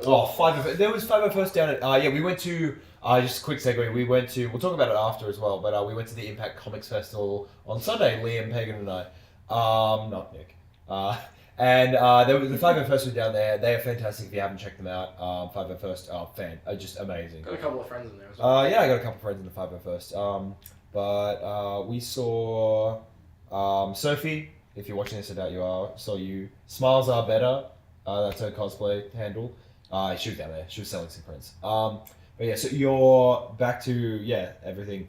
There was 501st down at yeah, we went to just a quick segue, we went to, we'll talk about it after as well, but we went to the Impact Comics Festival on Sunday, Liam, Pagan and I. Not Nick. And there was the 501st was down there. They are fantastic if you haven't checked them out. 501st, fan, just amazing. Got a couple of friends in there as well. Yeah, I got a couple of friends in the 501st. But we saw Sophie, if you're watching this, I doubt you are, saw you. Smiles Are Better, that's her cosplay handle. She was down there, she was selling some prints. But yeah, so you're back to, yeah, everything.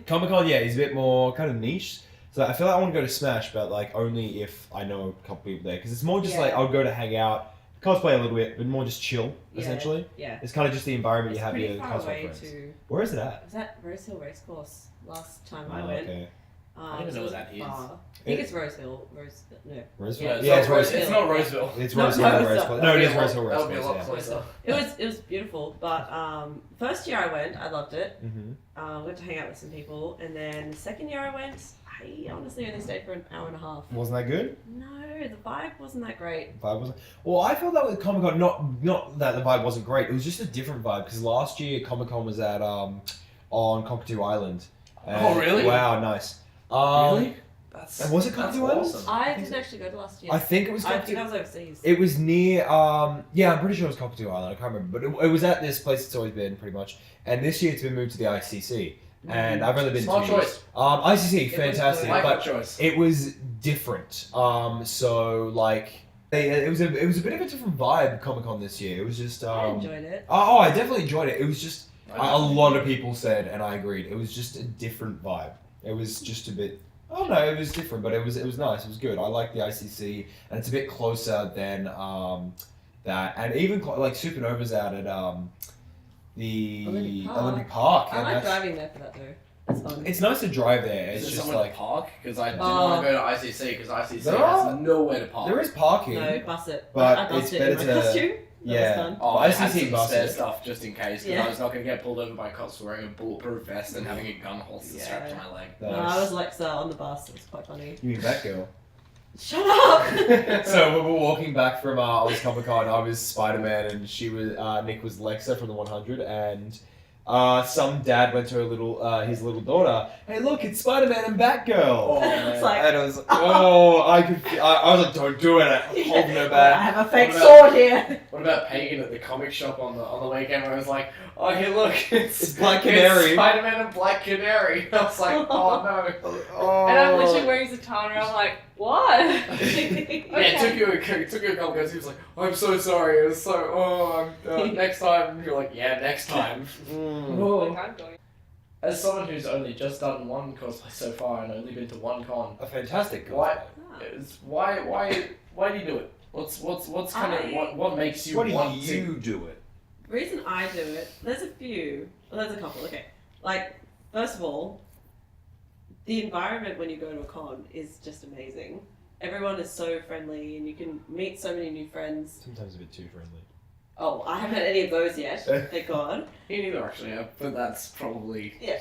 Comic-Con, yeah, is a bit more kind of niche. So I feel like I want to go to Smash, but like only if I know a couple people there. Because it's more just Yeah. like, I'll go to hang out, cosplay a little bit, but more just chill, Yeah. essentially. Yeah. It's kind of just the environment It's you have pretty your far cosplay away friends. to... Where is it at? I was at Rose Hill Racecourse last time I Oh, went. okay. I don't even know what that is. I think it's Roseville. No. Roseville? Yeah, Yeah, it's not Roseville. It's not Roseville. It's No, Roseville. no, Rose it's Place. not. No, it is That Roseville. would be a lot Rose Place, closer. It was beautiful, but first year I went, I loved it. yeah. Went to hang out with some people, and then the second year I went, I honestly only stayed for an hour and a half. Wasn't that good? No, the vibe wasn't that great. Vibe wasn't. Well, I felt that with Comic Con. Not that the vibe wasn't great. It was just a different vibe because last year Comic Con was at on Cockatoo Island. Oh, really? Wow, nice. Really? And was it Cockatoo Island? awesome. I didn't actually go to last year. I think it was I Cockatoo. think I was overseas. It was near, yeah, I'm pretty sure it was Cockatoo Island, I can't remember, but it was at this place it's always been, pretty much, and this year it's been moved to the ICC, and I've only been Smart 2 years. choice. ICC, It fantastic, was but my choice. it was different, so, like, it was a bit of a different vibe, Comic-Con this year, it was just, I enjoyed it. oh, I definitely enjoyed it, it was just, a lot of people said, and I agreed, it was just a different vibe, it was just a bit, I don't know, it was different, but it was nice. It was good. I like the ICC, and it's a bit closer than that, and even like Supernova's out at the Olympic Park. I and like that's- driving there for that though. That's fun. It's nice to drive there. Is It's there just somewhere like to park? Because I didn't want to go to ICC because ICC There has are- nowhere to park. there is parking. No, bus it. But I bussed it's it better in my to- costume. That was yeah. fun. Oh, I had ICC some bus spare it. stuff just in case because Yeah. I was not going to get pulled over by cops for wearing a bulletproof vest and having a gun holster strapped to Yeah. my leg. No, I was Lexa on the bus. It was quite funny. You mean Batgirl? Shut up! So we were walking back from Oz Comic Con. I was Spider-Man, and she was Nick was Lexa from the 100, and some dad went to his little daughter. Hey, look, it's Spider-Man and Batgirl. Oh, It's man. like, And I was like, oh, I was like, don't do it. I'm holding her I back. have a fake What about- sword here. What about Pagan at the comic shop on the weekend where I was like, oh, hey, look, It's Black Canary. It's Spider-Man and Black Canary. I was like, oh no. Oh. And I'm literally wearing Zatanna. I'm like, what? Yeah, it took you a couple goes. He was like, I'm so sorry. It was so, next time. You're like, yeah, next time. Like, I'm going. As someone who's only just done one cosplay so far and only been to one con, A fantastic why, cosplay. why do you do it? What's kind of what makes you Why want do to? you do it? The reason I do it, there's a few. Well, there's a couple. Okay, like first of all, the environment when you go to a con is just amazing. Everyone is so friendly, and you can meet so many new friends. Sometimes a bit too friendly. Oh, I haven't had any of those yet. Thank God. Me neither, actually. But that's probably Yeah.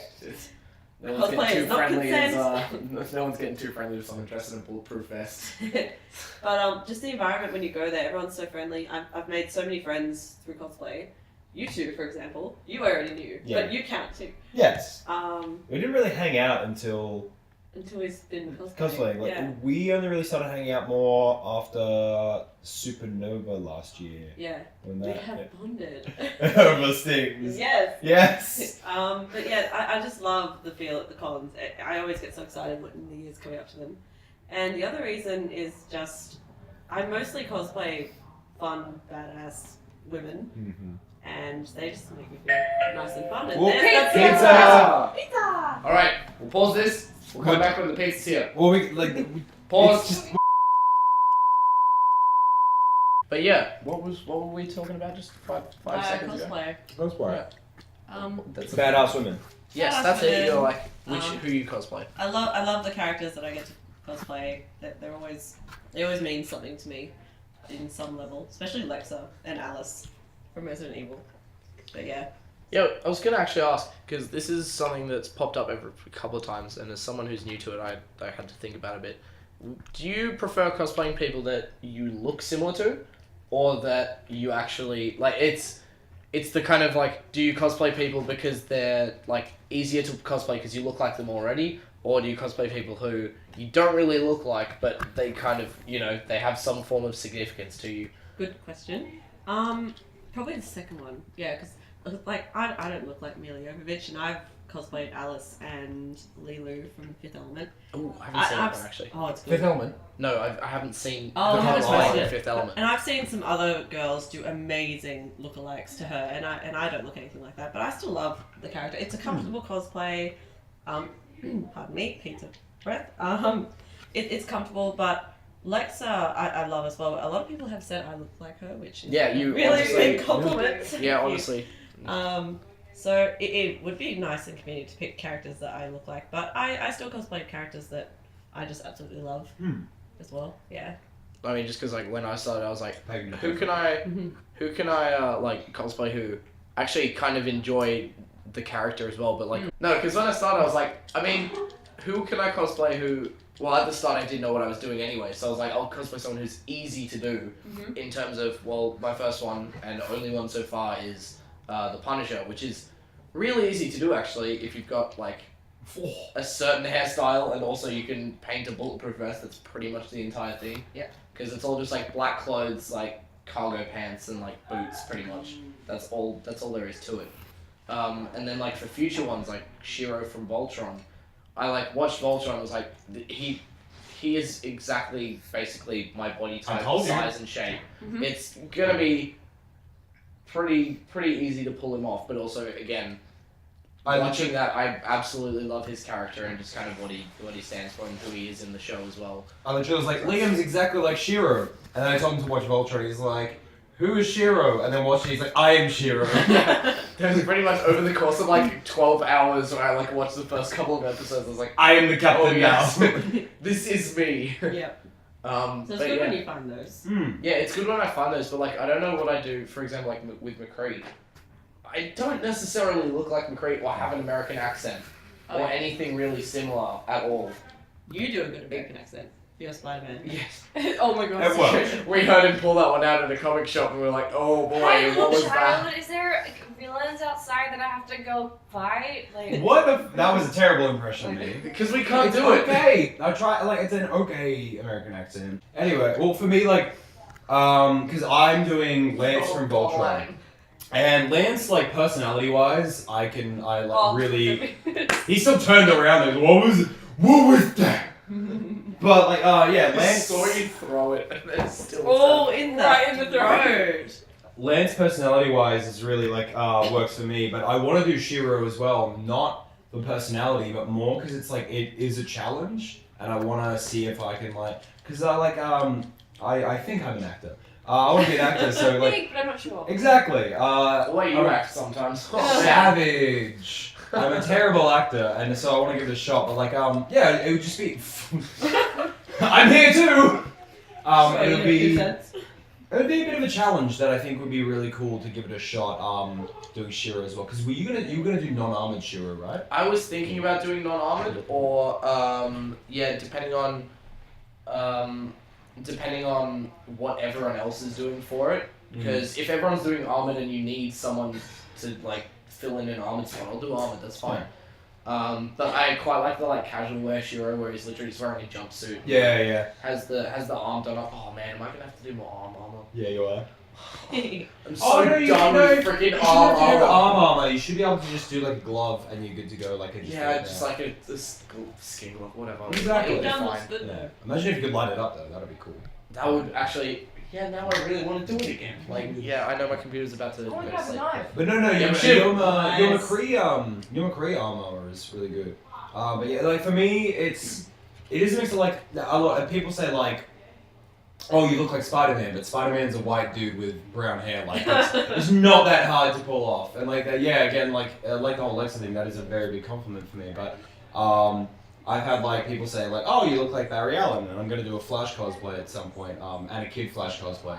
No one's Cosplay getting is too not friendly as consent. no one's getting too friendly with someone dressed in a bulletproof vest. But just the environment when you go there, everyone's so friendly. I've made so many friends through cosplay. You two, for example, you already knew, Yeah. but you count too. Yes. Um, We didn't really hang out until until he's been cosplaying. cosplaying. Like yeah, we only really started hanging out more after Supernova last year. yeah. When We that have bonded. over things. Yes. Yes. But yeah, I just love the feel at the cons. I always get so excited when the year's coming up to them. And the other reason is just I mostly cosplay fun, badass women, Mm-hmm. and they just make me feel nice and fun. And Well, that's pizza! Pizza! All right, we'll pause this. We'll come back when the pizza's here. Well, we Pause. it's just- But yeah, what were we talking about just five seconds ago? Cosplay. Cosplay. That's Badass women. Yes, Badass that's it. women. You're like who you cosplay. I love the characters that I get to cosplay. They always mean something to me, in some level. Especially Lexa and Alice from Resident Evil. But yeah. Yeah, I was gonna actually ask because this is something that's popped up every couple of times, and as someone who's new to it, I had to think about it a bit. Do you prefer cosplaying people that you look similar to, or that you actually like? It's the kind of like, do you cosplay people because they're like easier to cosplay because you look like them already, or do you cosplay people who you don't really look like, but they kind of they have some form of significance to you? Good question. Probably the second one. Yeah, because like I don't look like Mila Jovovich, and I've cosplayed Alice and Lilu from Fifth Element. Oh, I haven't seen that I've- one actually. Oh, it's good. Fifth Element. No, I haven't seen Oh, the I haven't cosplay watched of it. Fifth Element. And I've seen some other girls do amazing lookalikes to her, and I don't look anything like that, but I still love the character. It's a comfortable cosplay. Pardon me, pizza breath. It's comfortable, but Lexa I love as well. A lot of people have said I look like her, which is Yeah, you really honestly- big compliment. Yeah, honestly. So it would be nice and convenient to pick characters that I look like, but I still cosplay characters that I just absolutely love as well. Yeah. I mean, just because like when I started, I was like, Peggy. who can I like cosplay who actually kind of enjoy the character as well? But like no, because when I started, I was like, I mean, who can I cosplay who? Well, at the start, I didn't know what I was doing anyway, so I was like, I'll cosplay someone who's easy to do. In terms of, well, my first one and only one so far is the Punisher, which is really easy to do actually if you've got like a certain hairstyle, and also you can paint a bulletproof vest. That's pretty much the entire thing. Yeah. Because it's all just like black clothes, like cargo pants and like boots, pretty much. That's all there is to it. And then like for future ones, like Shiro from Voltron, I like watched Voltron. And was like, he is exactly basically my body type, size and shape. It's gonna be pretty easy to pull him off, but also again, watching that, I absolutely love his character and just kind of what he stands for and who he is in the show as well. And the was like, Liam's exactly like Shiro. And then I told him to watch Voltron, he's like, who is Shiro? And then watching, he's like, I am Shiro. There's pretty much over the course of like 12 hours where I like watched the first couple of episodes, I was like, I am the captain yes, now. this is me. Yeah. So it's But good yeah. when you find those. Yeah, it's good when I find those, but like I don't know what I do. For example, like with McCree, I don't necessarily look like McCree or have an American accent or anything really similar at all. You do a good American accent. You're Spider-Man. Yes. Oh my god. It works. We heard him pull that one out at a comic shop, and we were like, "Oh boy, Hi, what was little that?" child. Is there like, villains outside that I have to go fight? Like, What the that was a terrible impression, mate. Because we can't It's do it. okay. I try, like, it's an okay American accent. Anyway, well, for me, like, because I'm doing Lance from Voltron. And Lance, like personality-wise, I like Oh, really. He still turned around and what was that? But like, yeah, I Lance. saw you throw it, and then still. Oh, in the Right in the throat. Lance personality-wise is really like works for me, but I want to do Shiro as well, not for personality, but more because it's like it is a challenge, and I want to see if I can like, because I think I'm an actor. I want to be an actor, so I like think, but I'm not sure. exactly. The way you I'm act sometimes. savage. I'm a terrible actor, and so I want to give it a shot. But like, yeah, it would just be. I'm here too. It would be. It would be a bit of a challenge that I think would be really cool to give it a shot. Doing Shiro as well, because you were gonna do non-armored Shiro, right? I was thinking about doing non-armored, or yeah, depending on what everyone else is doing for it. Because if everyone's doing armored and you need someone to like fill in an armored spot, I'll do armored. That's fine. But I quite like the like casual wear Shiro where he's literally just wearing a jumpsuit. Yeah. Has the arm done up. Oh man, am I gonna have to do more armor? Yeah, you are. I'm so done with freaking You arm shouldn't do armor. arm armor. You should be able to just do like a glove and you're good to go. Like Just like a skin glove, whatever. Exactly. It'll be Done fine. looks good Yeah. though. Imagine if you could light it up though. That'd be cool. That would actually. Yeah, now I really want to do it again. Like, yeah, I know my computer's about to. I go want to to have a sleep. knife. But no, Yeah, your shit. McCree armor is really good. But yeah, like for me, it is a mix of like a lot of people say like, oh, you look like Spider-Man, but Spider-Man's a white dude with brown hair. Like it's not that hard to pull off. And like that, yeah, again, like the whole Alexa thing, that is a very big compliment for me. But I've had like people say like, oh, you look like Barry Allen, and I'm gonna do a Flash cosplay at some point, and a Kid Flash cosplay,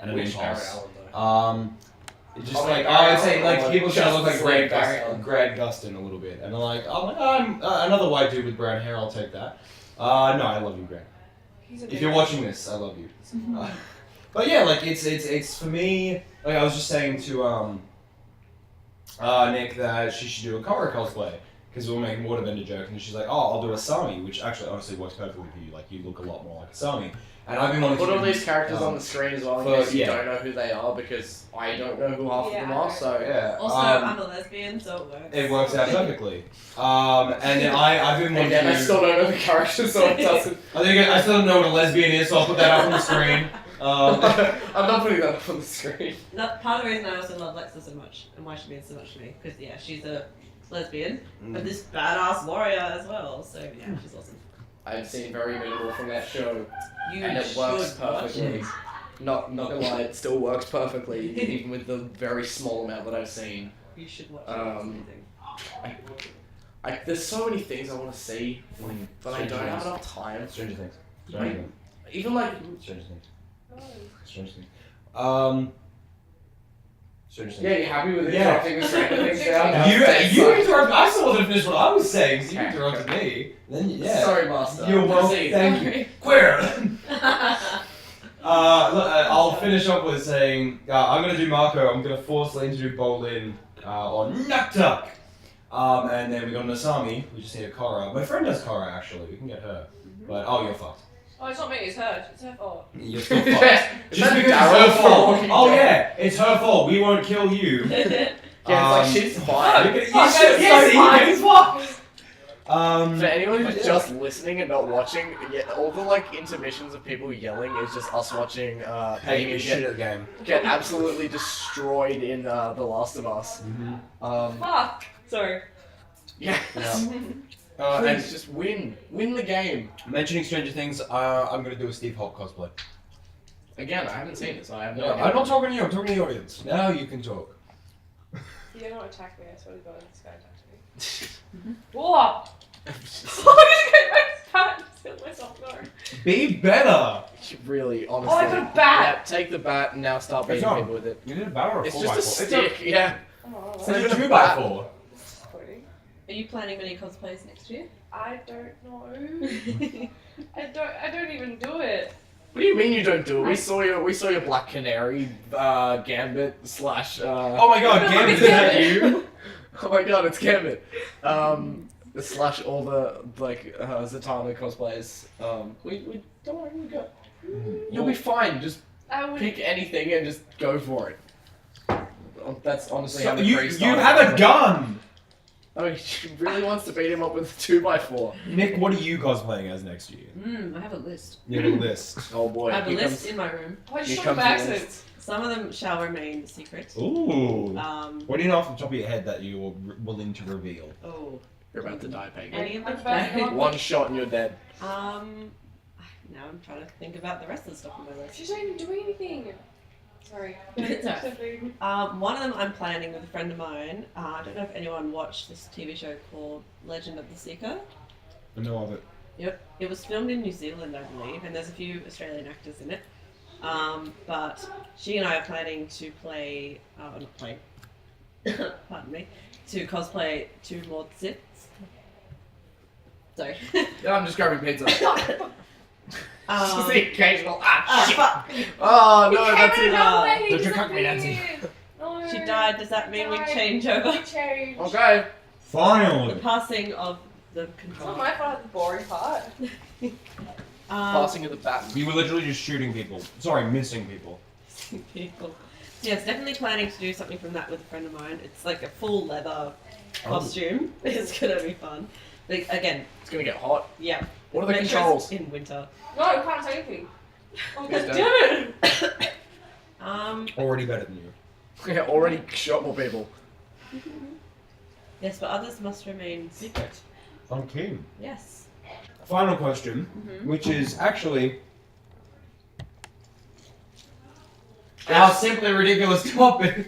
and an Which Barry Impulse. Allen, though? Just Oh, like Barry I would say, Allen, like people say I look like Justice League Barry Allen. Greg Gustin a little bit, and they're like, oh my God, I'm another white dude with brown hair. I'll take that. No, I love you, Greg. He's a If big- you're watching this, I love you. But yeah, like it's for me. Like I was just saying to Nick that she should do a Korra cosplay because we were making waterbender joke, and she's like, oh, I'll do Asami, which actually honestly works perfectly for you. Like you look a lot more like Asami. And I've been wanting Put to all do, these characters on the screen as well in for- case you yeah. don't know who they are, because I don't know who half of them Yeah. are. So Yeah. Also, I'm a lesbian, so it works. It works out perfectly. And then I've been wanting again, to. I still don't know the characters, so it doesn't. I still don't know what a lesbian is, so I'll put that up on the screen. I'm not putting that up on the screen. Part of the reason I also love Lexa so much and why she means so much to me, because yeah, she's a lesbian, but this badass warrior as well. So yeah, she's awesome. I've seen very minimal from that show, You and it works should watch perfectly. it. Not gonna lie, it still works perfectly, even with the very small amount that I've seen. You should watch it. It's amazing. There's so many things I want to see, but I don't have enough time. Stranger Things. Even like, Stranger Things. Oh. Stranger Things. Stranger Things. yeah, you happy with Yeah. interrupting the Stranger Things down? You interrupted. I still wasn't finished what I was saying. 'Cause you Okay. interrupted me. Then yeah. Sorry, Master. You're welcome. See. Thank you. Queer. I'll finish up with saying I'm gonna do Marco. I'm gonna force Lane to do Bolin on Nuktuk. And then we got an Asami. We just need a Korra. My friend does Korra actually. We can get her. But you're fucked. Oh, it's not me, it's her. It's her fault. You're still fucked. Yeah, Just that because Darryl it's her from fault. Walking Oh Dead. yeah, it's her fault. We won't kill you. Yeah, it's like she's fine. Look at it. Fuck, Yes, that's so yes, he's fucked. For anyone who's yeah. just listening and not watching, yeah, all the like intermissions of people yelling is just us watching Amy at the game. get absolutely destroyed in The Last of Us. Fuck! Sorry. Yeah. And Please just win the game. mentioning Stranger Things, I'm gonna do a Steve Holt cosplay. Again, I haven't seen it, so I have no No, idea. I'm not talking to you. I'm talking to the audience. Now you can talk. You don't attack me, I swear to God, this guy attacked me. Whoa! I'm just gonna get my spat and kill myself, no. Be better. Really, honestly. Oh, I got a bat! Yeah, take the bat and now start beating Good job. people with it. You did a battle or a It's 4x4? just a stick, yeah. Oh, It's It's not a even a 2x4. disappointing. Are you planning many cosplays next year? I don't know. I don't even do it. What do you mean you don't do it? We saw your Black Canary, Gambit slash. Oh my god, Gambit, is that you? Oh my god, it's Gambit. Slash all the like Zatanna cosplays. We don't worry, we go. You'll be fine. Just I would. pick anything and just go for it. That's honestly So how the you tree started. have a gun! Oh, he really wants to beat him up with a 2x4. Nick, what are you cosplaying as next year? I have a list. You have a list. Oh boy. I have a here list comes- in my room. I just Here shot comes by the accident. Some of them shall remain secret. Ooh. Um, What do you know off the top of your head that you're willing to reveal? oh, You're about to die, Pagan. any of I'm them? about to go. One shot and you're dead. Now I'm trying to think about the rest of the stuff on my list. She's not even doing anything. Sorry. It's alright. Something. One of them I'm planning with a friend of mine. I don't know if anyone watched this TV show called Legend of the Seeker. I know of it. Yep. It was filmed in New Zealand, I believe, and there's a few Australian actors in it. But she and I are planning to play, not play, pardon me, to cosplay two more Siths. Sorry. Yeah, I'm just grabbing pizza. Just the occasional shit. fuck. Oh no, He that's came it. out of nowhere, he Don't you cut me, disappeared. No. She died. Does that mean we change over? We changed. Okay. The Finally! passing of the It's not control. my fault, the boring part. Passing of the bat. You were literally just shooting people. Sorry, missing people. People. Yes, definitely planning to do something from that with a friend of mine. It's like a full leather costume. It's gonna be fun. Like, again, It's gonna get hot. yeah. What are the Adventures controls? in winter? No, I can't say anything. Oh, Who's God dead? damn it! Already better than you. Yeah, already shot more people. Yes, but others must remain secret. I'm keen. Yes. Final question, which is actually our simply ridiculous topic.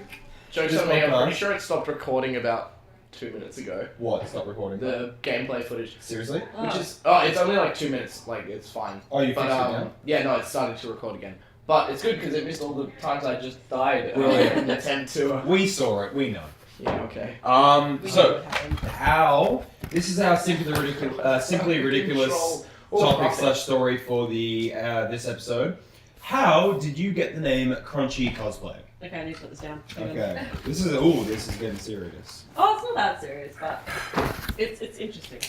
Jokes This on me, I'm podcast. pretty sure it stopped recording about 2 minutes ago. What? Stop recording. The gameplay footage. Seriously? Which is, it's only like 2 minutes, like, it's fine. Oh, you But, fixed it now? yeah, no, it started to record again. But it's good because it missed all the times I just died Brilliant. in the attempt to. We saw it. We know. Yeah, okay. We know So what happened. how? This is our simply ridiculous Control. topic / story for the this episode. How did you get the name CrunchieCosplay? Okay, I need to put this down. Okay, this is getting serious. Oh, it's not that serious, but it's interesting.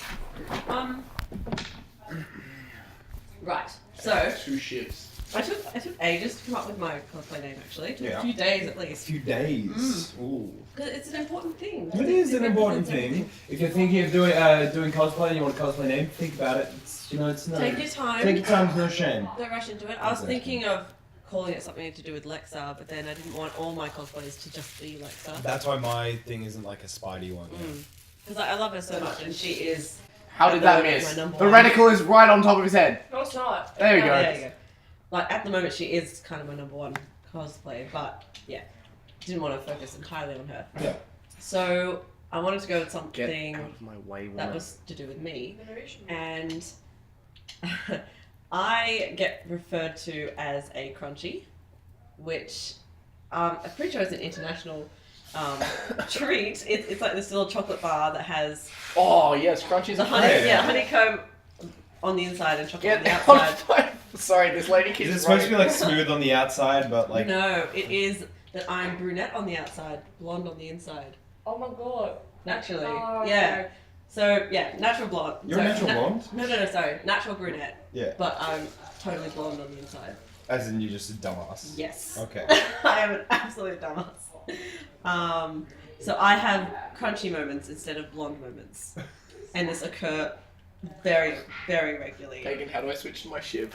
Right. So Two ships. I took ages to come up with my cosplay name. Actually, it took Yeah. a few days at A least. few days. Ooh. Because it's an important thing. It is an important represents thing. If you're thinking of doing cosplay and you want a cosplay name, think about it. It's it's no. Take your time. Take your time, there's no shame. Don't rush into it. I was Exactly. thinking of calling it something to do with Lexa, but then I didn't want all my cosplays to just be Lexa. That's why my thing isn't like a Spidey one. Because I love her so much, and she is. How did that My miss? number The one. reticle is right on top of his head. No, it's not. There you No, go. There you go. Like at the moment, she is kind of my number one cosplay, but yeah, didn't want to focus entirely on her. Yeah. So I wanted to go with Get something out of my way, woman. that was to do with me, Generation. and I get referred to as a crunchy, which I'm pretty sure is an international treat. It's like this little chocolate bar that has Oh, yes, Crunchy's the a honey, player. yeah, honeycomb on the inside and chocolate on the Get outside. Sorry, this lady keeps Is it supposed to be running. like smooth on the outside, but like No, it is that I'm brunette on the outside, blonde on the inside. Oh my god. Naturally, Oh, yeah. okay. So yeah, natural blonde. You're a natural blonde? No, sorry, natural brunette. Yeah. But I'm totally blonde on the inside. As in you're just a dumbass. Yes. Okay. I am an absolute dumbass. So I have crunchy moments instead of blonde moments, and this occur very, very regularly. Pagan, how do I switch to my ship?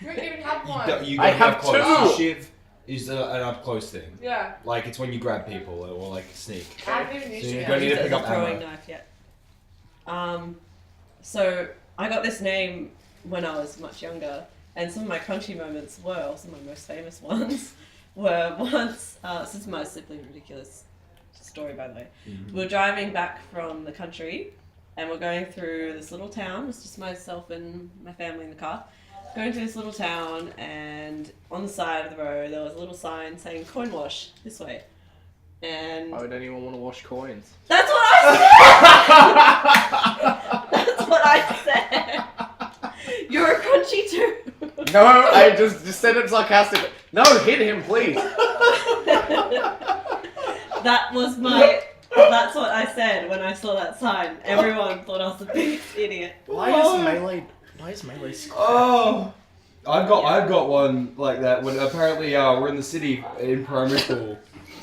You don't even have one. You I go have up close. two! Shiv is an up close thing. Yeah. Like it's when you grab people or like sneak. I haven't even used So it you yet. don't need to It's pick a up throwing ammo. knife yet. So I got this name when I was much younger, and some of my crunchy moments were, or some of my most famous ones, were once, this is my Simply Ridiculous story by the way, we're driving back from the country, and we're going through this little town, it's just myself and my family in the car, going through this little town, and on the side of the road there was a little sign saying coin wash, this way. And Why would anyone want to wash coins? that's what I said! That's what I said! You're a crunchy too! No, I just said it sarcastically. No, hit him, please. That was my... That's what I said when I saw that sign. Everyone thought I was a big idiot. Why is melee? Oh, I've got one like that when apparently we're in the city in primary school,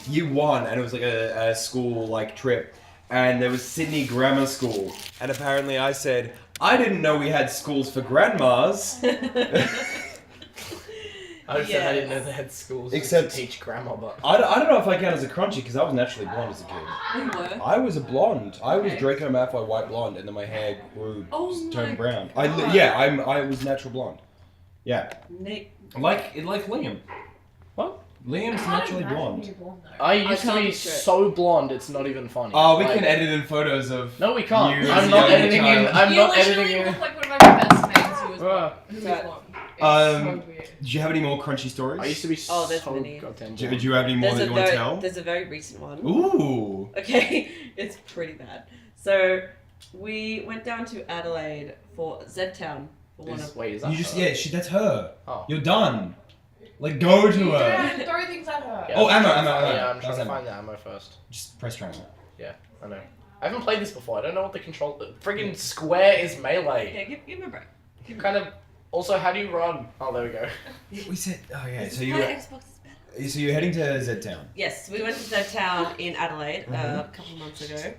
year 1, and it was like a school like trip, and there was Sydney Grammar School, and apparently I said, I didn't know we had schools for grandmas. I just said I didn't know they had schools Except- to teach grammar, but I don't know if I count as a crunchy because I was naturally blonde as a kid. You were? I was a blonde. I was Okay. Draco Malfoy white blonde, and then my hair grew Oh turned my brown. God. I was natural blonde. Yeah, Nick. like Liam. What? Liam's naturally blonde. I used to can't be picture it. so blonde, it's not even funny. Oh, we Like- can edit in photos of. No, we can't. You I'm as not a young editing in. child. I'm you not literally editing in. look like one of my best mates who was Ah. who was Right. blonde. It's Um, so weird. Did you have any more crunchy stories? I used to be Oh, there's so many. goddamn Do blonde. you have any more that you want to tell? There's a very recent one. Ooh. Okay, it's pretty bad. So we went down to Adelaide for Z-Town for one of. Wait, is that You just her? that's her. Oh. You're done. Like go to You her. don't throw things at her. Yeah, Oh, I'm ammo, trying to ammo, find- ammo. Yeah, I'm That trying was to ammo. find the ammo first. Just press triangle. Yeah, I know. I haven't played this before. I don't know what the control. The friggin' square is melee. Yeah, give me a break. Kind of. Also, how do you run? Oh, there we go. We said. Oh yeah. So My you. Xbox is better. So you're heading to Z Town. Yes, we went to Z-Town in Adelaide Mhm. a couple months ago. If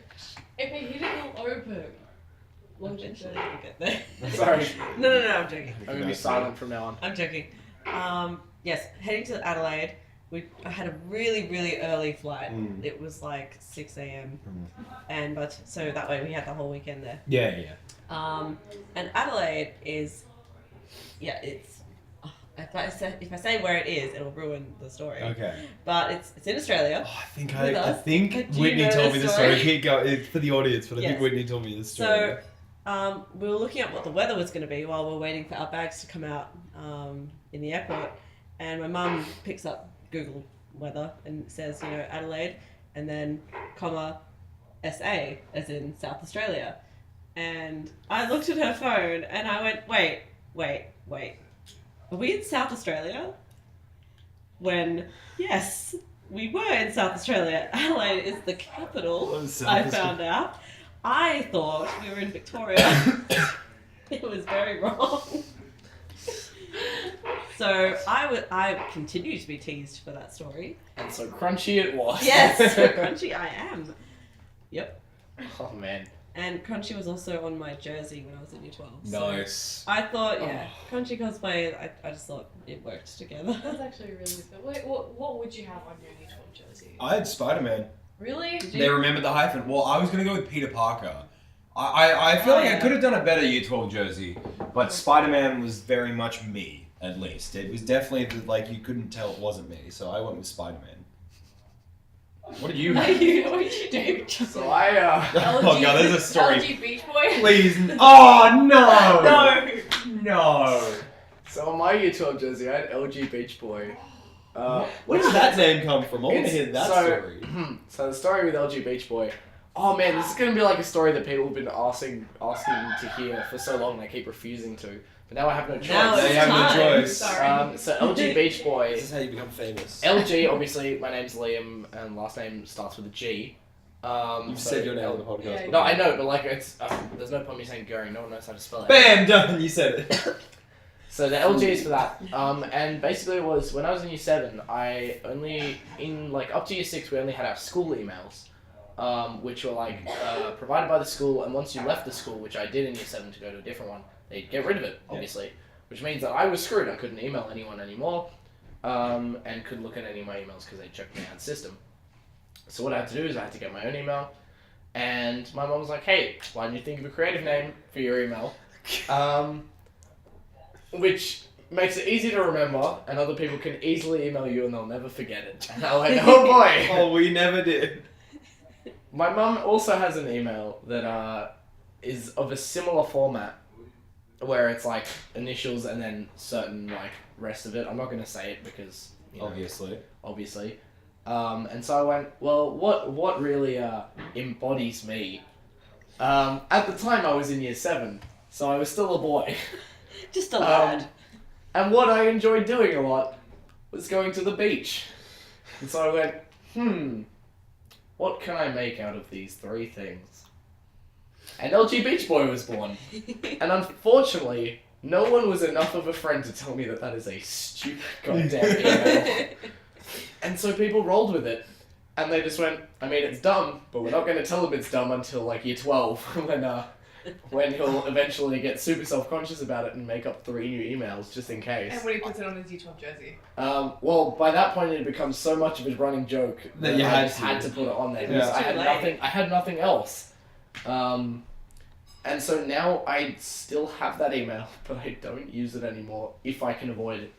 it hit it, will open. Eventually we'll get there. Sorry. No, I'm joking. I'm gonna be silent from now on. I'm joking. Yes, heading to Adelaide. I had a really, really early flight. Mm. It was like 6 a.m. So that way we had the whole weekend there. Yeah. And Adelaide is, it's. If I say where it is, it'll ruin the story. Okay. But it's in Australia. Oh, I think With I us. think Do you Whitney know told the me the story? story. Keep going for the audience, but I think Yes. Whitney told me the story. So, we were looking at what the weather was going to be while we were waiting for our bags to come out in the airport, and my mum picks up Google weather and says, Adelaide, and then comma SA, as in South Australia, and I looked at her phone and I went, wait, are we in South Australia? When yes, we were in South Australia. Adelaide is the capital. Oh, South I Australia. found out. I thought we were in Victoria. It was very wrong. So I continue to be teased for that story. And so crunchy it was. Yes, so Crunchy I am. Yep. Oh man. And Crunchy was also on my jersey when I was in year 12. So Nice. I thought, CrunchieCosplay, I just thought it worked together. That's actually really good. Wait, what would you have on your Year 12 jersey? I had Spider-Man. Really? They remembered the hyphen. Well, I was gonna go with Peter Parker. I feel Oh, like I yeah. could have done a better Year 12 jersey, but Spider-Man was very much me, at least. It was definitely you couldn't tell it wasn't me, so I went with Spider-Man. What did you What have? did you do? So I Oh god, there's a story. LG Beach Boy? Please. Oh no! No! No! So on my Year 12 jersey, I had LG Beach Boy. Where did that name come from? I want to It's- hear that so- story. So the story with LG Beach Boy. Oh man, this is gonna be like a story that people have been asking to hear for so long. They keep refusing to, but now I have no choice. Now They it's have no time. choice. Sorry. So LG Beach Boy. This is how you become famous. LG, obviously, my name's Liam, and last name starts with a G. You've said your name on the podcast. Yeah, No, I know, but it's there's no point me saying Goering. No one knows how to spell it. Bam! Done! You said it. So the LG is for that. And basically it was when I was in year 7, up to year 6 we only had our school emails, which were provided by the school, and once you left the school, which I did in year 7 to go to a different one, they'd get rid of it, obviously. Which means that I was screwed. I couldn't email anyone anymore, and couldn't look at any of my emails because they checked me out of the system. So what I had to do is I had to get my own email, and my mom was like, hey, why don't you think of a creative name for your email? Which makes it easy to remember, and other people can easily email you and they'll never forget it. And I went, oh boy! Oh, we never did. My mum also has an email that is of a similar format, where it's initials and then certain rest of it. I'm not going to say it because, obviously. And so I went, well, what really embodies me? At the time I was in year 7, so I was still a boy. Just a lad. And what I enjoyed doing a lot was going to the beach. And so I went, what can I make out of these 3 things? And LG Beach Boy was born. And unfortunately, no one was enough of a friend to tell me that is a stupid goddamn email. And so people rolled with it. And they just went, I mean, it's dumb, but we're not going to tell him it's dumb until like year 12 when he'll eventually get super self-conscious about it and make up 3 new emails just in case. And when he puts it on his year 12 jersey. Well, by that point it had become so much of a running joke That you I had just to. had to put it on there. Yeah. Because I Too had nothing else. And so now I still have that email, but I don't use it anymore if I can avoid it,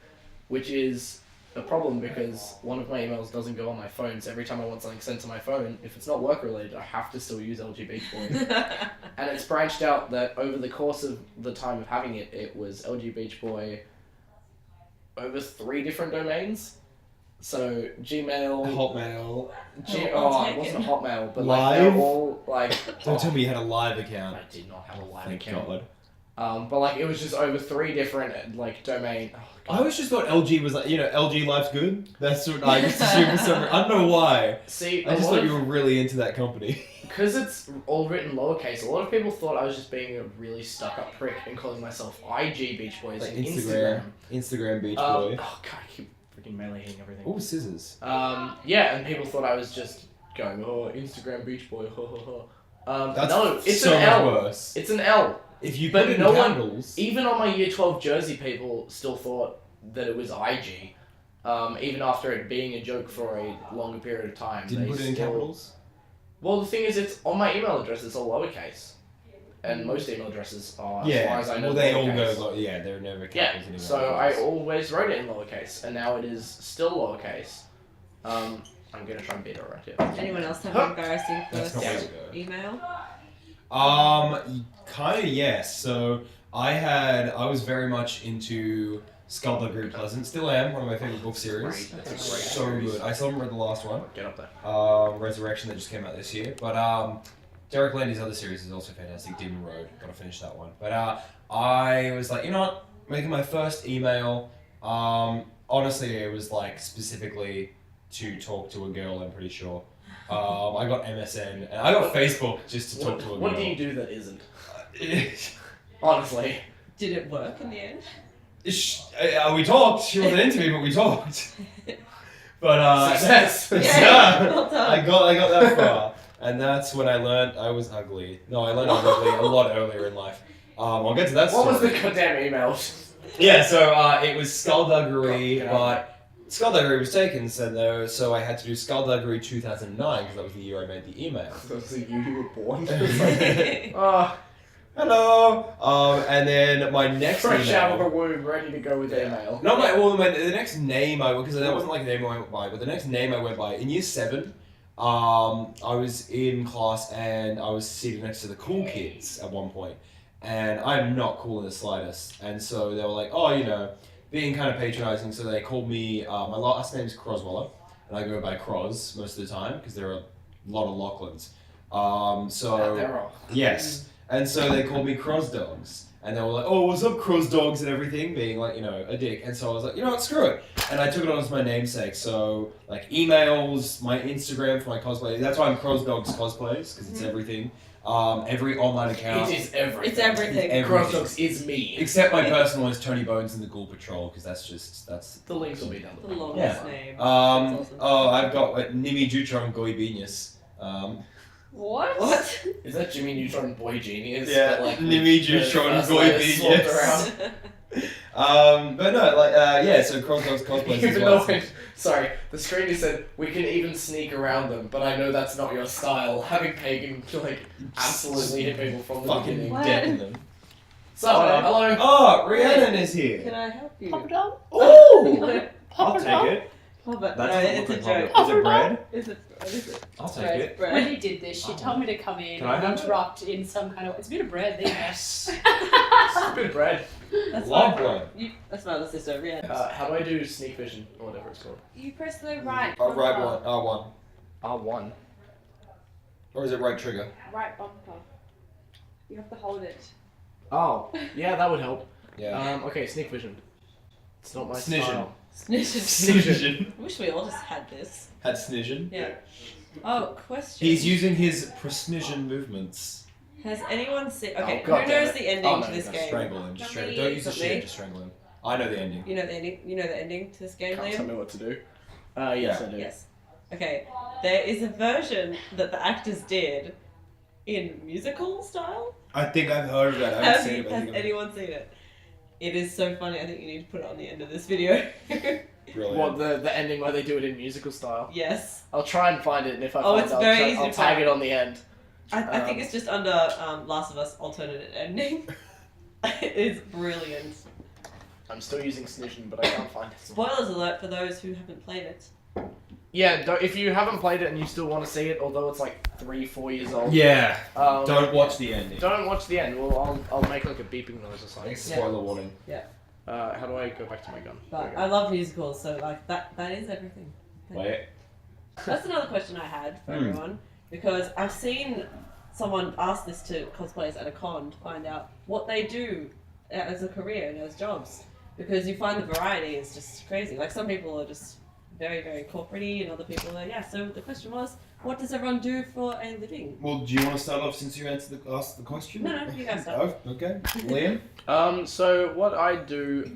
which is a problem because one of my emails doesn't go on my phone, so every time I want something sent to my phone, if it's not work related, I have to still use LGBEACHBOY. And it's branched out that over the course of the time of having it, it was LGBEACHBOY over 3 different domains. So Gmail, Hotmail. it wasn't Hotmail, but like Live? they're all like. Don't tell me you had a live account. I did not have a live Thank account. God. But like it was just over 3 different like domain. Oh, I God. always just thought LG was like, LG Life's Good. That's what I used to assume for some reason. I don't know why. See, I just thought you were really into that company. because it's all written lowercase. A lot of people thought I was just being a really stuck-up prick and calling myself IG Beach Boys Like and Instagram Beach Oh Boy. God, I keep freaking melee hitting everything. Oh, scissors. Yeah, and people thought I was just going, oh, Instagram Beach Boy, ho ho ho. That's no, it's so an much L. worse. It's an L. If you But put it in no one- capitals, Even on my year 12 jersey, people still thought that it was IG. Even after it being a joke for a longer period of time. didn't they put it in still- capitals. Well, the thing is, it's on my email address, it's all lowercase. And most email addresses are, as far as I know, well, they all lowercase. go. They're never Yeah, capitals anymore. so I always wrote it in lowercase, and now it is still lowercase. I'm gonna try and beat it right here. Anyone else have an embarrassing That's first not way to go. email? Kind of yes. So I was very much into Skullduggery Pleasant. Still am one of my favorite book series. Great, that's a great So series. good. I still haven't read the last one. Get up there. Resurrection that just came out this year. But Derek Landy's other series is also fantastic. Demon Road. Gotta finish that one. But I was like, you know what? Making my first email. Honestly, it was like specifically to talk to a girl. I'm pretty sure. I got MSN and I got Facebook just to talk to a girl. What do you do that isn't? Honestly. Did it work in the end? We talked. She wasn't into me, but we talked. But Success! yeah, Well done. I got that far, and that's when I learned I was ugly. No, I learned I was ugly a lot earlier in life. I'll get to that story. What was the goddamn email? Yeah, so it was Skullduggery, Oh, but Skullduggery was taken, so I had to do Skullduggery 2009 because that was the year I made the email. So it's like you were born. Oh, hello. And then my next Fresh email. out of the womb, ready to go with email. Not the next name because that wasn't like the name I went by, but the next name I went by in year 7. I was in class and I was seated next to the cool kids at one point, and I'm not cool in the slightest. And so they were like, oh, being kind of patronizing. So they called me. My last name is Croswell, and I go by Cros most of the time because there are a lot of Lachlan's. There are. Yes. And so they called me Cross Dogs. And they were like, oh, what's up, Cross Dogs and everything, being like, a dick. And so I was like, you know what, screw it. And I took it on as my namesake. So, like, emails, my Instagram for my cosplay. That's why I'm Cross Dogs Cosplays, because it's everything. Every online account. It is everything. It's everything. Everything. Cross Dogs is me. Except my personal is Tony Bones and the Ghoul Patrol, because that's... The links will be down The below. longest Yeah. name. Oh, That's awesome. I've got Nimi Jutron Goi Genius. What? What? Is that Jimmy Neutron Boy Genius? Yeah, But, like, Nimi with the Jutron first Goi letters swapped Genius. around? But no, so Cross Dogs Cosplays as Even well. though, sorry, the screener said we can even sneak around them, but I know that's not your style. Having Pagan absolutely hit people from the Fucking beginning. What? dead in them. So, hello. Oh, Rhiannon is here. Can I help you? Papa Dom? Ooh! I'll Papa take Dom? it. Oh, but That no, doesn't it's a look like joke. Is it bread? Is it? What is it? I'll take Bread. it. When Bread. he did this, she told me to come in Can I and have it? interrupt in some kind of. It's a bit of bread there. Yes. Stupid bread. That's Love my bread. That's my other sister. Yeah. How do I do sneak vision or whatever it's called? You press the right. Oh, right bumper. one. R1. R1. Or is it right trigger? Right bumper. You have to hold it. Oh, yeah, that would help. Yeah. Okay, sneak vision. It's not my Snision. style. Snision. I wish we all just had this. Had Snision. Yeah. Oh, question. He's using his precision movements. Has anyone seen? Okay, Oh, God who damn knows it. the ending Oh, no, to this no, game? Strangle him. Just Not strangle. me. Don't use the Not shit. me. Just strangle him. I know the ending. You know the ending. You know the ending to this game, Can't tell Liam. me what to do. Yes, Yeah. I do. Yes. Okay, there is a version that the actors did in musical style. I think I've heard of that. I haven't seen it. But I Has think I've- anyone seen it? It is so funny. I think you need to put it on the end of this video. Brilliant. What the ending where they do it in musical style? Yes. I'll try and find it, and if I Oh, find it's it, very easy I'll to tag find. it on the end. I think it's just under Last of Us alternate ending. It's brilliant. I'm still using Snition, but I can't find it. Spoilers alert for those who haven't played it. Yeah, if you haven't played it and you still want to see it, although it's like 3-4 years old. Yeah. Um, Don't watch the ending. Don't watch the end. Well, I'll make like a beeping noise or something. Spoiler warning. How do I go back to my gun? But I love musicals, so like that is everything. Wait. That's another question I had for everyone, because I've seen someone ask this to cosplayers at a con to find out what they do as a career and as jobs, because you find the variety is just crazy. Like some people are just very, very corporate-y, and other people are, so the question was, what does everyone do for a living? Well, do you want to start off since you asked the question? No, you guys start. Oh, okay. Liam? So what I do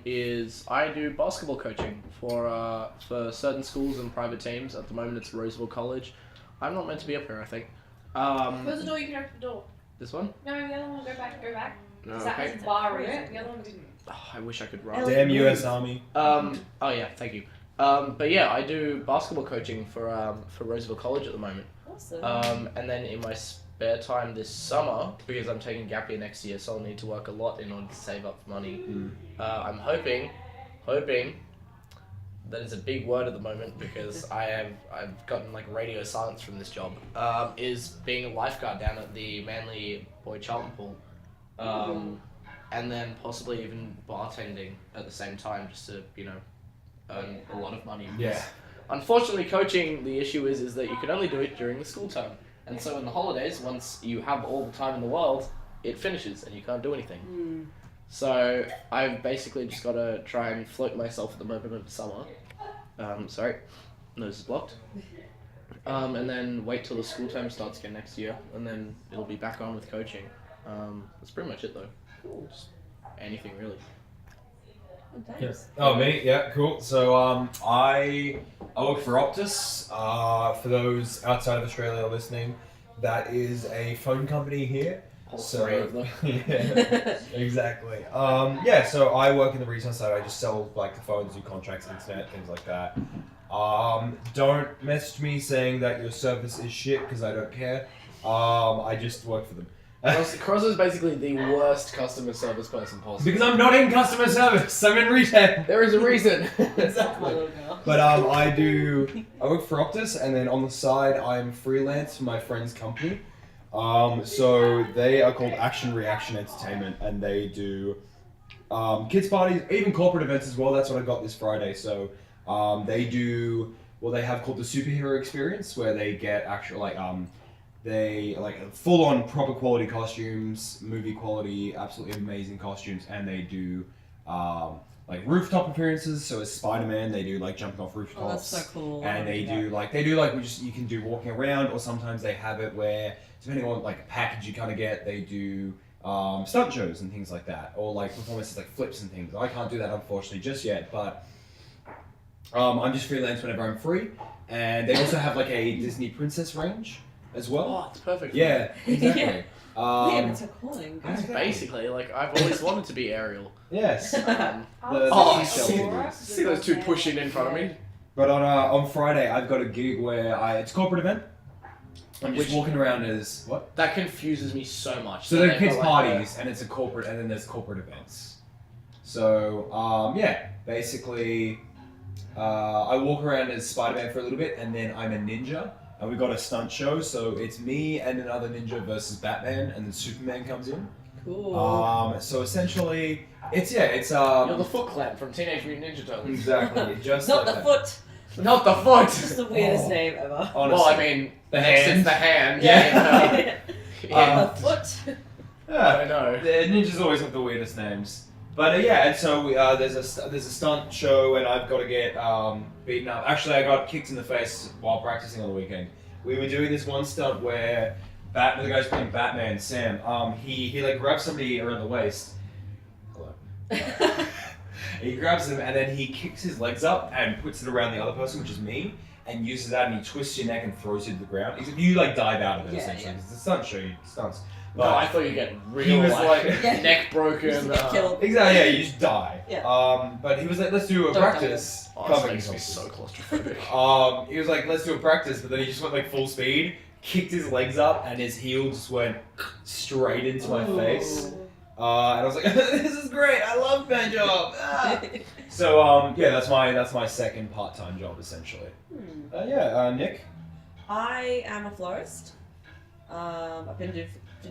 is I do basketball coaching for certain schools and private teams. At the moment, it's Roseville College. I'm not meant to be up here, I think. Close the door, you can open the door. This one? No, the other one, go back. No, 'Cause that okay. has a bar in it, the other one didn't. Oh, I wish I could run. Damn US Army. Oh yeah, thank you. But yeah, I do basketball coaching for Roseville College at the moment. Awesome. And then in my spare time this summer, because I'm taking gap year next year, so I'll need to work a lot in order to save up money. I'm hoping that is a big word at the moment, because I've gotten like radio silence from this job. Is being a lifeguard down at the Manly Boy Charlton Pool, and then possibly even bartending at the same time, just to earn a lot of money. Yeah. Unfortunately, coaching, the issue is that you can only do it during the school term. And so in the holidays, once you have all the time in the world, it finishes and you can't do anything. So I've basically just got to try and float myself at the moment of summer. Sorry, nose is blocked. And then wait till the school term starts again next year, and then it'll be back on with coaching. That's pretty much it though. Just anything really. Thanks. Oh, me? Yeah, cool. So, I work for Optus. For those outside of Australia listening, that is a phone company here. All three of them. Yeah, exactly. So I work in the retail side. I just sell like the phones, do contracts, internet, things like that. Don't message me saying that your service is shit, because I don't care. I just work for them. Cross is basically the worst customer service person possible. Because I'm not in customer service. I'm in retail. There is a reason. Exactly. But I work for Optus, and then on the side I'm freelance for my friend's company. So they are called Action Reaction Entertainment, and they do kids parties, even corporate events as well. That's what I got this Friday. So they do what they have called the superhero experience, where they get actual they full on proper quality costumes, movie quality, absolutely amazing costumes, and they do rooftop appearances. So as Spider-Man, they do jumping off rooftops. Oh, that's so cool. And they do you can do walking around, or sometimes they have it where, depending on package you kind of get, they do stunt shows and things like that, or performances like flips and things. I can't do that unfortunately just yet, but I'm just freelance whenever I'm free. And they also have a Disney princess range as well. Oh, it's perfect. Yeah, exactly. Yeah, it's a calling. That's basically I've always wanted to be Ariel. Yes. Oh, see those two pushing in front of me. But on Friday, I've got a gig where it's a corporate event. I'm just walking around as what? That confuses me so much. So there are kids' parties, and it's a corporate, and then there's corporate events. So basically, I walk around as Spider-Man for a little bit, and then I'm a ninja. And we got a stunt show, so it's me and another ninja versus Batman, and then Superman comes in. Cool. So essentially, it's You're the Foot Clan from Teenage Mutant Ninja Turtles. Exactly, just Not like the that. foot. Not the foot. It's the weirdest name ever. Honestly. Well, I mean, The next hand. is the hand. Yeah. Yeah. The foot. Yeah, I know. the ninjas always have the weirdest names. But and so there's a stunt show, and I've got to get beaten up. Actually, I got kicked in the face while practicing on the weekend. We were doing this one stunt where the guy's playing Batman, Sam. He grabs somebody around the waist. Hello. He grabs him, and then he kicks his legs up and puts it around the other person, which is me. and uses that and he twists your neck and throws you to the ground. Except you like dive out of it Yeah, essentially. yeah. It's a stunt show, you stunts. No, I thought you'd get real, he was like Yeah. neck broken. Just get killed. exactly, yeah, you just die. Yeah. But he was like, let's do a Don't practice. Oh, this Covering makes me his so horses. claustrophobic. He was like, let's do a practice, but then he just went like full speed, kicked his legs up, and his heel just went straight into my face. And I was like, this is great, I love my job. Ah. So yeah, that's my second part-time job essentially. Nick. I am a florist. I've been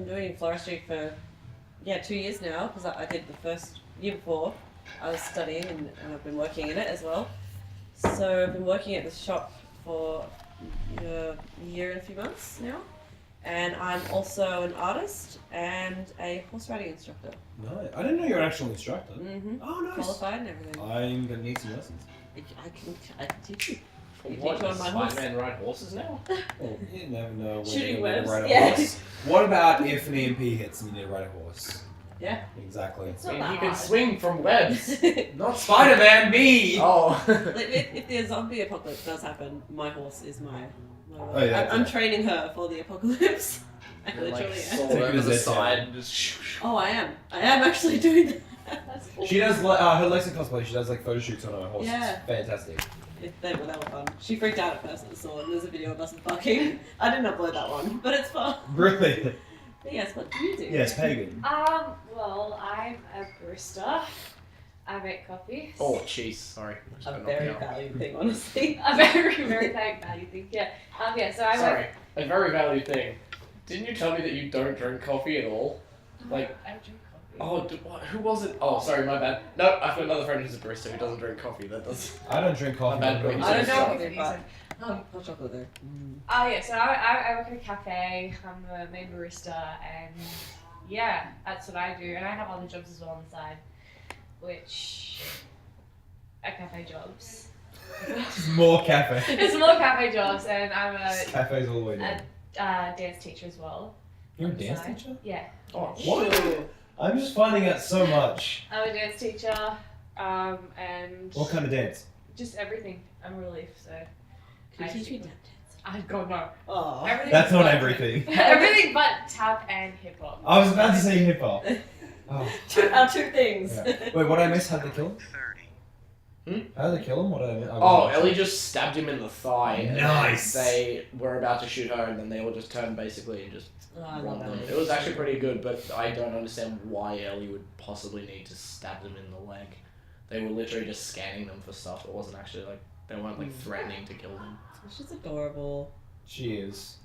doing floristry for 2 years now because I did the first year before. I was studying and I've been working in it as well. So I've been working at the shop for a year and a few months now. And I'm also an artist and a horse riding instructor. Nice. I didn't know you were an actual instructor. Mm-hmm. Oh, nice. Qualified and everything. I'm gonna need some lessons. I can teach you. What, teach you on my horse. Spider-Man ride horses now? Well, you never know when Shooting you're gonna webs, ride a yeah. horse. What about if an EMP hits and you need to ride a horse? Yeah. Exactly. It's I not mean, he that can hard. swing from webs. Not Spider-Man, me! Oh. If the zombie apocalypse does happen, my horse is my Oh, yeah, I'm yeah. training her for the apocalypse. I And, like, literally sword Take it over as the a side. Just Oh, I am actually doing that. That's cool. She does her Lexi cosplay. She does like photo shoots on her horse. Yeah. It's fantastic. They were fun. She freaked out at first at the store, and there's a video of us barking. I didn't upload that one, but it's fun. Really? But yes, what do you do? Yes, pagan. Well, I'm a barista. I make coffee. Oh, jeez. Sorry. A very valued thing, honestly. A very, very value thing. Yeah. So I Sorry. A very valued thing. Didn't you tell me that you don't drink coffee at all? Like, I drink coffee. oh, who was it? Oh, sorry, my bad. No, I've got another friend who's a barista who doesn't drink coffee. That does. I don't drink coffee. My bad, but but I don't know Sorry. what they're hot chocolate there. Oh yeah, so I work at a cafe. I'm a main barista, and yeah, that's what I do. And I have other jobs as well on the side, which are cafe jobs. More cafe. It's more cafe jobs, and I'm Cafes all the way down. a dance teacher as well. You're a on the dance side. teacher? Yeah, Oh, What? I'm just finding out so much. I'm a dance teacher, and What kind of dance? just everything. I'm a relief, so Can you teach me I- tap I God no. Oh. Everything That's not but- everything. Everything but tap and hip hop. I was about to say hip hop. Oh. Two things. Yeah. Wait, what did I miss? How did they kill him? How did they kill him? What did I miss? Oh, Ellie just stabbed him in the thigh. And Nice. They were about to shoot her, and then they all just turned basically and just Oh, I love run them. that. It was actually pretty good, but I don't understand why Ellie would possibly need to stab them in the leg. They were literally just scanning them for stuff. It wasn't actually like they weren't like threatening to kill them. She's adorable. She is.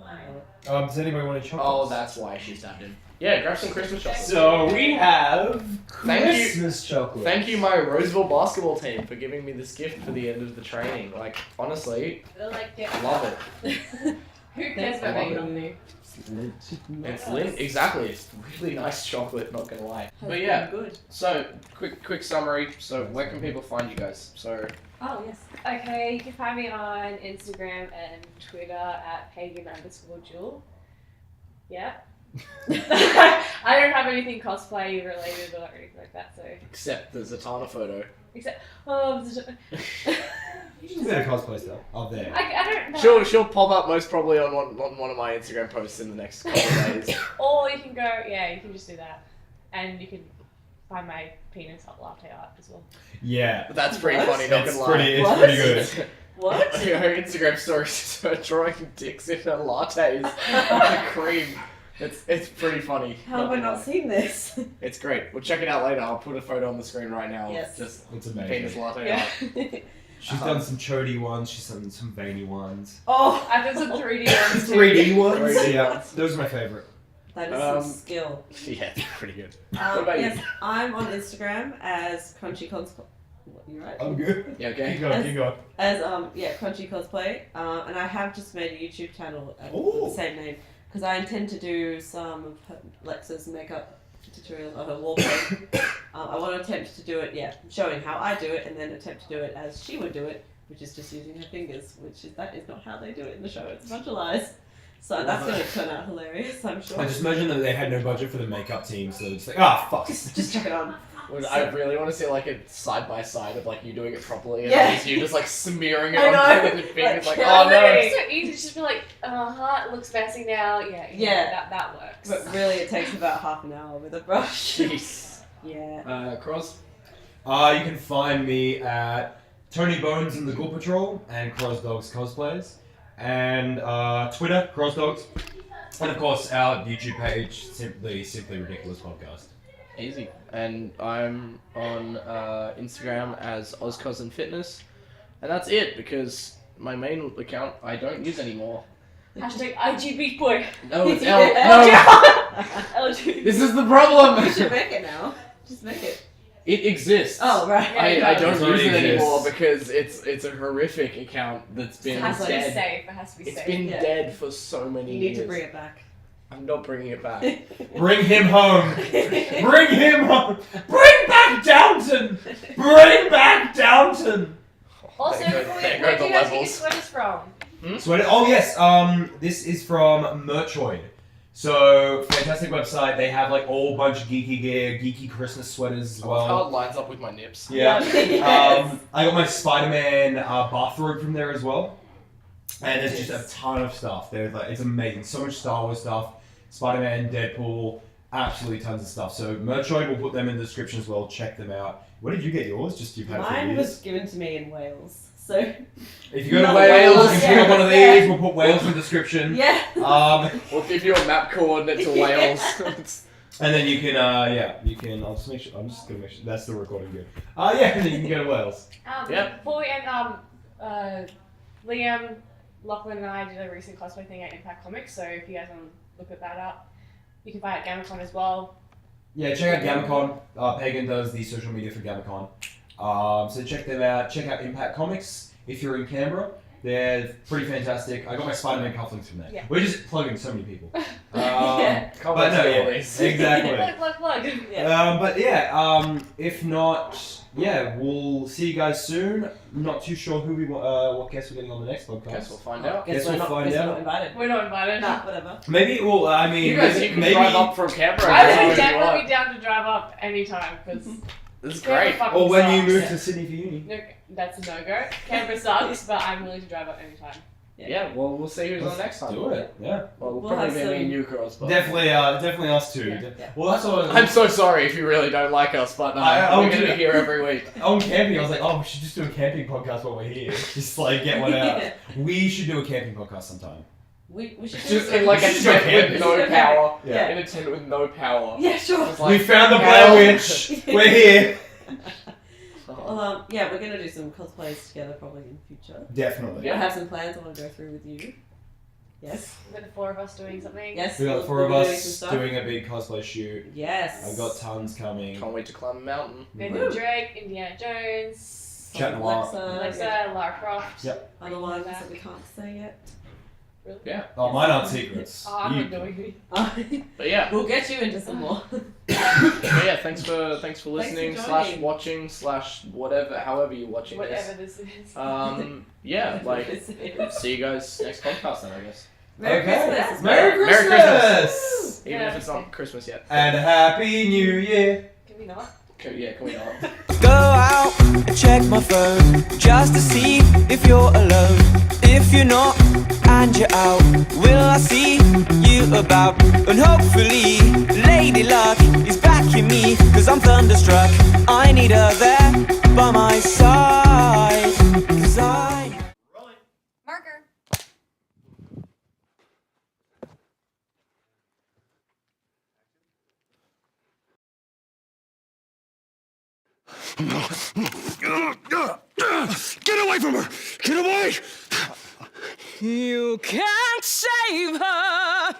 Oh. Does anybody want to chocolates? Oh, that's why she stabbed him. Yeah, grab some Christmas chocolates. So we have Thank you. Christmas chocolate. Thank you, my Roseville basketball team, for giving me this gift for the end of the training. Like, honestly, They're like, I love it. who cares about making on me? It's lit. Exactly. It's really nice chocolate, not gonna lie. But yeah, Good. so quick summary. So where can people find you guys? So Oh, yes. Okay, you can find me on Instagram and Twitter at pagan_jewel. Yeah. I don't have anything cosplay related or anything like that, so except the Zatanna photo. You can do a cosplay stuff. Oh, there. I don't know. She'll pop up most probably on one of my Instagram posts in the next couple of days. Or you can go, yeah, you can just do that, and you can find my penis latte art as well. Yeah. But that's pretty What? funny. Not It's gonna pretty. lie. It's pretty good. What? Her Instagram story is her drawing dicks in her lattes with cream. It's pretty funny. How have I gonna not lie. seen this? It's great. We'll check it out later. I'll put a photo on the screen right now. Yes. Just It's penis amazing. latte Yeah. art. She's done some chody ones. She's done some veiny ones. Oh, I've done some 3D ones too. 3D ones. 3D Yeah, ones. those are my favorite. that is Um, some skill. Yeah, it's pretty good. What about Yes, you? I'm on Instagram as CrunchieCosplay. What, you right? I'm good. Yeah, okay. Keep going. Keep going. As CrunchieCosplay, and I have just made a YouTube channel with Ooh. the same name because I intend to do some of Lexa's makeup tutorial of her wallpaper. I want to attempt to do it, showing how I do it, and then attempt to do it as she would do it, which is just using her fingers, that is not how they do it in the show. It's a bunch of lies. So that's going to turn out hilarious, I'm sure. I just imagine that they had no budget for the makeup team, so it's like, ah, fuck. Just chuck it on. I really want to see like a side by side of like you doing it properly and Yeah. just you just like smearing it I on know. the fingers like, Like, oh no. It's so easy to just be like, it looks messy now. Yeah, that works. But really, it takes about half an hour with a brush. Jeez. Yeah. Cross. You can find me at Tony Bones and the Ghoul Patrol and Cross Dogs Cosplays, and Twitter, Cross Dogs, and of course our YouTube page, Simply Ridiculous Podcast. Easy. And I'm on Instagram as OzCousinFitness, and that's it because my main account I don't use anymore. Hashtag LGBEACHBOY. No, it's Yeah. No. LG. This is the problem. You should make it now. Just make it. It exists. Oh, right. I don't It already use it anymore exists. because it's a horrific account that's It been has to be dead. safe. It has to be It's safe. been Yeah. dead for so many You years. need to bring it back. I'm not bringing it back. Bring him home! Bring him home! Bring back Downton! Bring back Downton! Also, There where go do you the guys get your levels. sweaters from? Sweater. Oh yes. This is from Merchoid. So fantastic website. They have like all bunch of geeky gear, geeky Christmas sweaters as I love how well. it lines up with my nips. Yeah. Yes. I got my Spider-Man bathrobe from there as well. And there's just a ton of stuff. There's like it's amazing. So much Star Wars stuff. Spider-Man, Deadpool, absolutely tons of stuff. So Merchoid, we'll put them in the description as well. Check them out. Where did you get yours? Just you've had it for Mine years. was given to me in Wales. So, If you go to Not Wales, Wales, you can pick up one of yeah. these. We'll put Wales in the description. yeah. We'll give you a map coordinate to Wales. And then you can, you can. I'll just make sure. I'm just gonna make sure that's the recording good. And then you can go to Wales. Yep. Before we end, Liam, Lachlan, and I did a recent cosplay thing at Impact Comics. So if you guys want to look at that up, you can find it at GammaCon as well. Yeah, check out GammaCon. Pagan does the social media for GammaCon. So check them out. Check out Impact Comics if you're in Canberra. They're pretty fantastic. I got my Spider-Man cufflinks from there. Yeah. We're just plugging so many people. Yeah. Can't But wait no, to yeah, all these. exactly. Plug. Yeah. But yeah, if not, we'll see you guys soon. Not too sure who what guests we're getting on the next podcast. Guess we'll find out. Guess Guess we're we'll not, find guess we're out. not invited. We're not invited. Nah, whatever. Maybe. Well, I mean, You guys, you can maybe. drive up from Canberra. I and would do what you definitely want. be down to drive up anytime because This is great. Or when you move sucks. to Sydney for uni. No, that's a no-go. Canberra sucks, but I'm willing to drive up anytime. Yeah, well, we'll see who's on next time. Do it. Yeah. Well, We'll probably have be me some- and you, Cross. But Definitely us too. Yeah. Well, that's what I'm so sorry if you really don't like us, but I we're would going do to it. be here every week. on camping. I was like, oh, we should just do a camping podcast while we're here. Just like get one out. Yeah. We should do a camping podcast sometime. We should Just do in like a Just go tent with camping. no power. Yeah. In a tent with no power. Yeah, sure. It's like, We found the hell. Blair Witch. We're here. Well, yeah, we're gonna do some cosplays together probably in future. Definitely. I have some plans I want to go through with you. Yes. With the four of us doing something. Yes. We got we'll- 4 of we'll be doing some us stuff. doing a big cosplay shoot. Yes. I've got tons coming. Can't wait to climb a mountain. Nathan Drake, Indiana Jones, Chat a lot. Alexa, Lara Croft. Yep. Other ones that we can't say yet. Really? Yeah. Oh, mine aren't secrets. Oh, I'm You- not doing it. But yeah. We'll get you into some more. But yeah, thanks for listening, for slash joining. watching, slash whatever, however you're watching Whatever this. this is. Yeah, like, see you guys next podcast then, I guess. Merry Okay. Christmas. Merry Merry Christmas! Even Yeah. if it's not Christmas yet. And Happy New Year! Can we not? Can we not? Go out and check my phone just to see if you're alone. If you're not and you're out, will I see you about? And hopefully Lady Luck is backing me, cause I'm thunderstruck. I need her there by my side, cause I... Marker. Get away from her! Get away! You can't save her,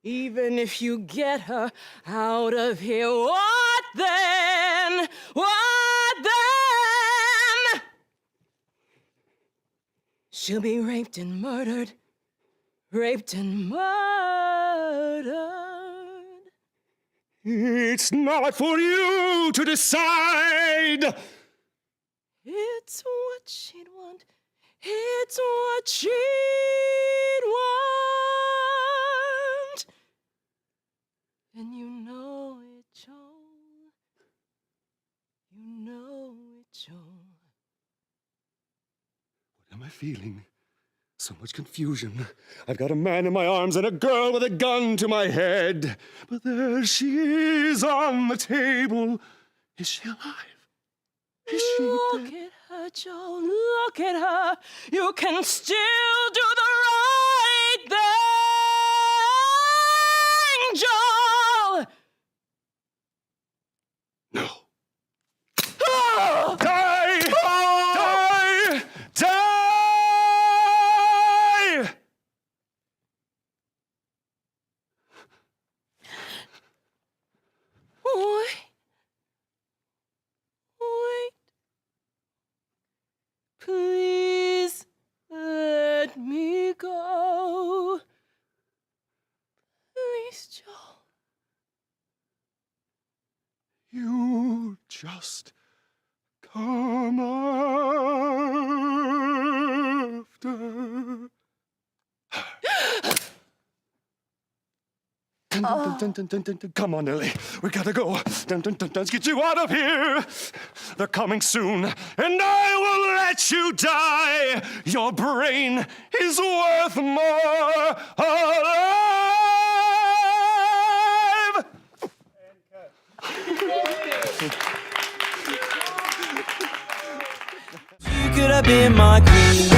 even if you get her out of here. What then? What then? She'll be raped and murdered. Raped and murdered. It's not for you to decide! It's what she'd want. It's what she'd want. I feeling? So much confusion. I've got a man in my arms and a girl with a gun to my head. But there she is on the table. Is she alive? Is she Look dead? at her, Joe. Look at her. You can still do the right thing, Joel. No. Die! Die! Die! Wait. Please let me go. Please, Joel. You just come after. Come on, Ellie. We gotta go. Let's get you out of here. They're coming soon, and I will let you die. Your brain is worth more alive. You could have been my queen.